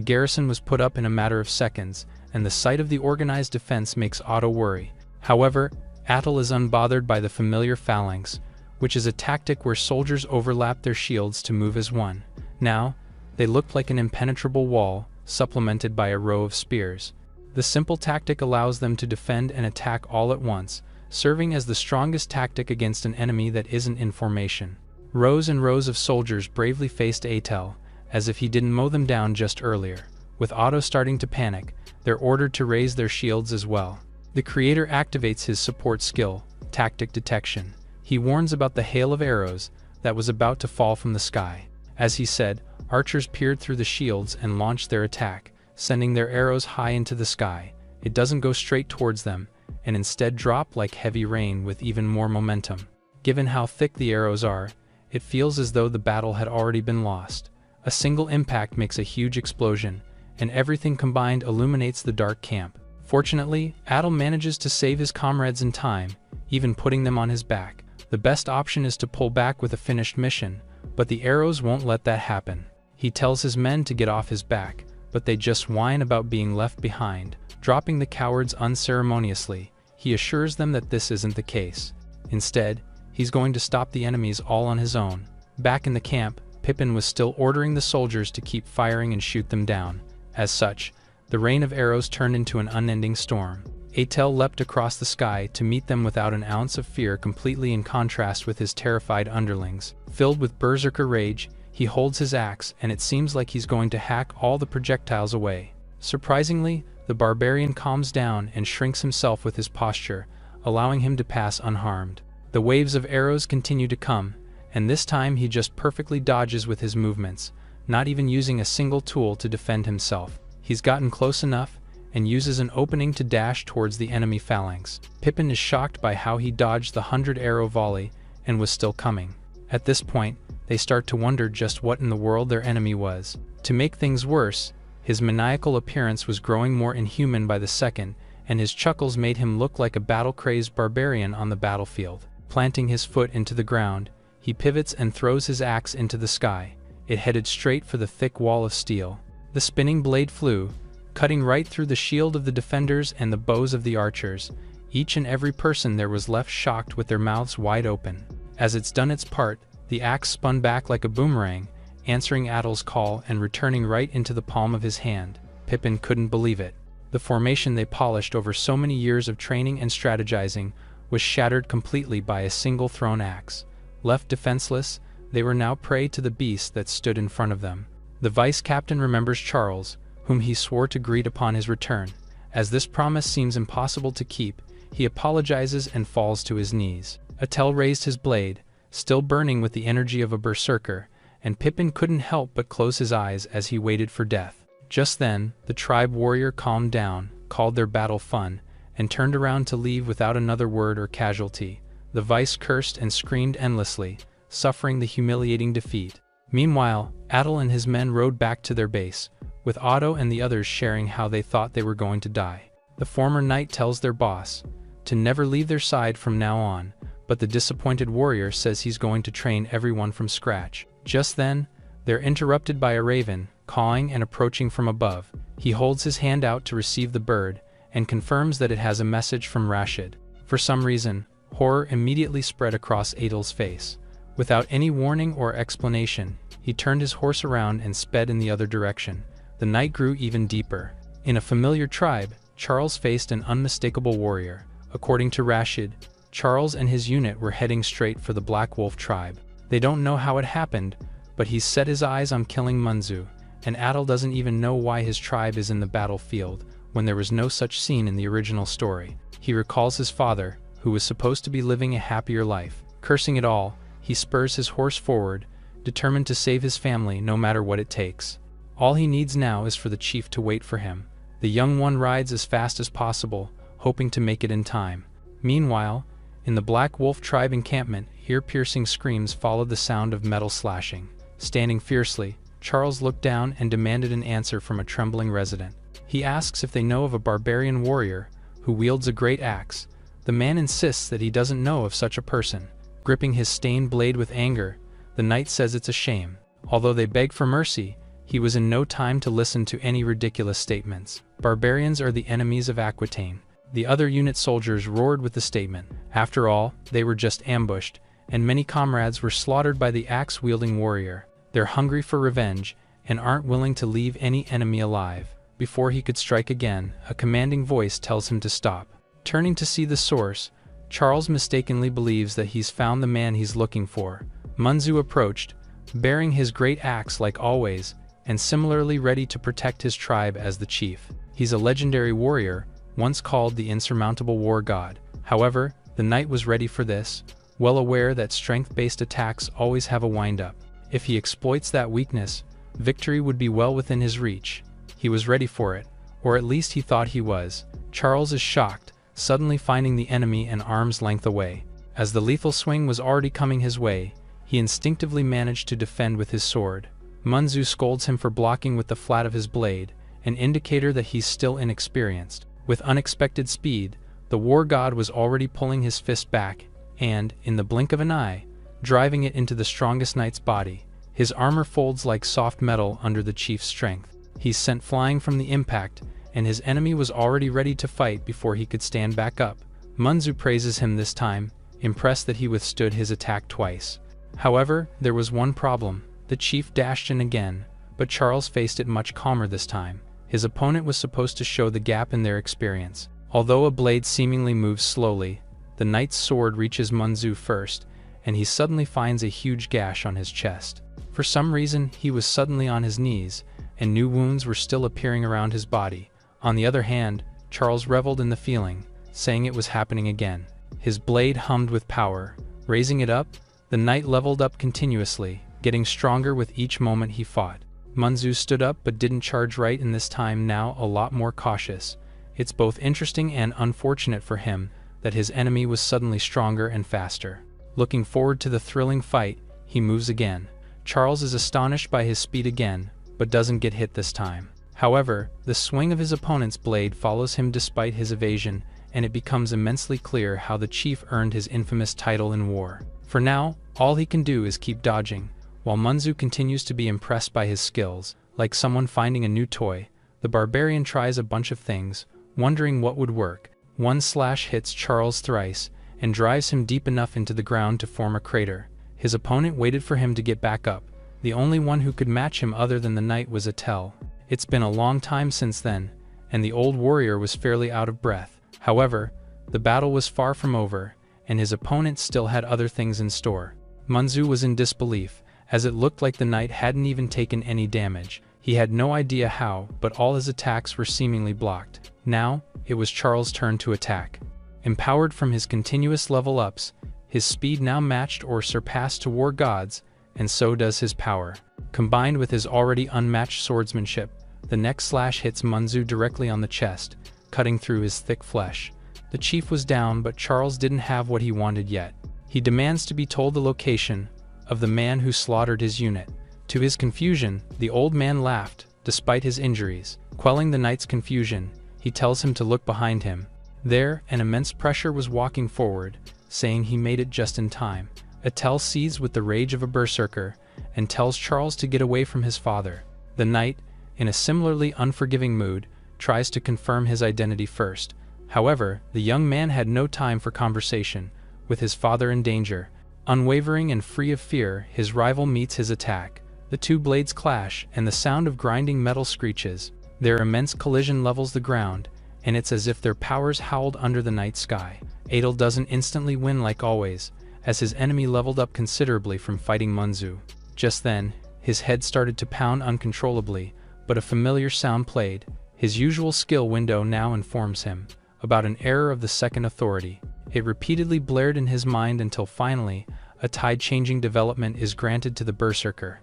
garrison was put up in a matter of seconds, and the sight of the organized defense makes Otto worry. However, Adel is unbothered by the familiar phalanx, which is a tactic where soldiers overlap their shields to move as one. Now, they looked like an impenetrable wall, supplemented by a row of spears. The simple tactic allows them to defend and attack all at once, serving as the strongest tactic against an enemy that isn't in formation. Rows and rows of soldiers bravely faced Atel, as if he didn't mow them down just earlier. With Otto starting to panic, they're ordered to raise their shields as well. The creator activates his support skill, tactic detection. He warns about the hail of arrows that was about to fall from the sky. As he said, archers peered through the shields and launched their attack, sending their arrows high into the sky. It doesn't go straight towards them, and instead drop like heavy rain with even more momentum. Given how thick the arrows are, it feels as though the battle had already been lost. A single impact makes a huge explosion, and everything combined illuminates the dark camp. Fortunately, Adel manages to save his comrades in time, even putting them on his back. The best option is to pull back with a finished mission, but the arrows won't let that happen. He tells his men to get off his back, but they just whine about being left behind, dropping the cowards unceremoniously. He assures them that this isn't the case. Instead, he's going to stop the enemies all on his own. Back in the camp, Pippin was still ordering the soldiers to keep firing and shoot them down. As such, the rain of arrows turned into an unending storm. Atel leapt across the sky to meet them without an ounce of fear, completely in contrast with his terrified underlings. Filled with berserker rage, he holds his axe, and it seems like he's going to hack all the projectiles away. Surprisingly, the barbarian calms down and shrinks himself with his posture, allowing him to pass unharmed. The waves of arrows continue to come, and this time he just perfectly dodges with his movements, not even using a single tool to defend himself. He's gotten close enough, and uses an opening to dash towards the enemy phalanx. Pippin is shocked by how he dodged the 100-arrow volley and was still coming. At this point, they start to wonder just what in the world their enemy was. To make things worse, his maniacal appearance was growing more inhuman by the second, and his chuckles made him look like a battle-crazed barbarian on the battlefield. Planting his foot into the ground, he pivots and throws his axe into the sky. It headed straight for the thick wall of steel. The spinning blade flew, cutting right through the shield of the defenders and the bows of the archers. Each and every person there was left shocked with their mouths wide open. As it's done its part, the axe spun back like a boomerang, answering Adel's call and returning right into the palm of his hand. Pippin couldn't believe it. The formation they polished over so many years of training and strategizing was shattered completely by a single thrown axe. Left defenseless, they were now prey to the beast that stood in front of them. The vice-captain remembers Charles, whom he swore to greet upon his return. As this promise seems impossible to keep, he apologizes and falls to his knees. Atel raised his blade, still burning with the energy of a berserker, and Pippin couldn't help but close his eyes as he waited for death. Just then, the tribe warrior calmed down, called their battle fun, and turned around to leave without another word or casualty. The vice cursed and screamed endlessly, suffering the humiliating defeat. Meanwhile, Adel and his men rode back to their base, with Otto and the others sharing how they thought they were going to die. The former knight tells their boss to never leave their side from now on, but the disappointed warrior says he's going to train everyone from scratch. Just then, they're interrupted by a raven, cawing and approaching from above. He holds his hand out to receive the bird, and confirms that it has a message from Rashid. For some reason, horror immediately spread across Adel's face. Without any warning or explanation, he turned his horse around and sped in the other direction. The night grew even deeper. In a familiar tribe, Charles faced an unmistakable warrior. According to Rashid, Charles and his unit were heading straight for the Black Wolf tribe. They don't know how it happened, but he's set his eyes on killing Munzu, and Adel doesn't even know why his tribe is in the battlefield, when there was no such scene in the original story. He recalls his father, who was supposed to be living a happier life. Cursing it all, he spurs his horse forward, determined to save his family no matter what it takes. All he needs now is for the chief to wait for him. The young one rides as fast as possible, hoping to make it in time. Meanwhile, in the Black Wolf tribe encampment, ear-piercing screams followed the sound of metal slashing. Standing fiercely, Charles looked down and demanded an answer from a trembling resident. He asks if they know of a barbarian warrior who wields a great axe. The man insists that he doesn't know of such a person. Gripping his stained blade with anger, the knight says it's a shame. Although they beg for mercy, he was in no time to listen to any ridiculous statements. Barbarians are the enemies of Aquitaine. The other unit soldiers roared with the statement. After all, they were just ambushed, and many comrades were slaughtered by the axe-wielding warrior. They're hungry for revenge, and aren't willing to leave any enemy alive. Before he could strike again, a commanding voice tells him to stop. Turning to see the source, Charles mistakenly believes that he's found the man he's looking for. Manhwa approached, bearing his great axe like always, and similarly ready to protect his tribe as the chief. He's a legendary warrior, once called the insurmountable war god. However, the knight was ready for this, well aware that strength-based attacks always have a wind-up. If he exploits that weakness, victory would be well within his reach. He was ready for it, or at least he thought he was. Charles is shocked, suddenly finding the enemy an arm's length away. As the lethal swing was already coming his way, he instinctively managed to defend with his sword. Manhwa scolds him for blocking with the flat of his blade, an indicator that he's still inexperienced. With unexpected speed, the war god was already pulling his fist back, and, in the blink of an eye, driving it into the strongest knight's body. His armor folds like soft metal under the chief's strength. He's sent flying from the impact, and his enemy was already ready to fight before he could stand back up. Manhwa praises him this time, impressed that he withstood his attack twice. However, there was one problem. The chief dashed in again, but Charles faced it much calmer this time. His opponent was supposed to show the gap in their experience. Although a blade seemingly moves slowly, the knight's sword reaches Manhwa first, and he suddenly finds a huge gash on his chest. For some reason, he was suddenly on his knees, and new wounds were still appearing around his body. On the other hand, Charles reveled in the feeling, saying it was happening again. His blade hummed with power. Raising it up, the knight leveled up continuously, getting stronger with each moment he fought. Manhwa stood up but didn't charge right in this time, now a lot more cautious. It's both interesting and unfortunate for him that his enemy was suddenly stronger and faster. Looking forward to the thrilling fight, he moves again. Charles is astonished by his speed again, but doesn't get hit this time. However, the swing of his opponent's blade follows him despite his evasion, and it becomes immensely clear how the chief earned his infamous title in war. For now, all he can do is keep dodging, while Manhwa continues to be impressed by his skills. Like someone finding a new toy, the barbarian tries a bunch of things, wondering what would work. One slash hits Charles thrice, and drives him deep enough into the ground to form a crater. His opponent waited for him to get back up. The only one who could match him other than the knight was Yahello. It's been a long time since then, and the old warrior was fairly out of breath. However, the battle was far from over, and his opponent still had other things in store. Manhwa was in disbelief, as it looked like the knight hadn't even taken any damage. He had no idea how, but all his attacks were seemingly blocked. Now, it was Charles' turn to attack. Empowered from his continuous level-ups, his speed now matched or surpassed to war gods, and so does his power. Combined with his already unmatched swordsmanship, the next slash hits Manhwa directly on the chest, cutting through his thick flesh. The chief was down, but Charles didn't have what he wanted yet. He demands to be told the location of the man who slaughtered his unit. To his confusion, the old man laughed, despite his injuries. Quelling the knight's confusion, he tells him to look behind him. There, an immense pressure was walking forward, saying he made it just in time. Yahello seethes with the rage of a berserker, and tells Charles to get away from his father. The knight, in a similarly unforgiving mood, tries to confirm his identity first. However, the young man had no time for conversation. With his father in danger, unwavering and free of fear, his rival meets his attack. The two blades clash, and the sound of grinding metal screeches. Their immense collision levels the ground, and it's as if their powers howled under the night sky. Yahello doesn't instantly win like always, as his enemy leveled up considerably from fighting Manhwa. Just then, his head started to pound uncontrollably, but a familiar sound played. His usual skill window now informs him about an error of the second authority. It repeatedly blared in his mind until finally, a tide-changing development is granted to the berserker.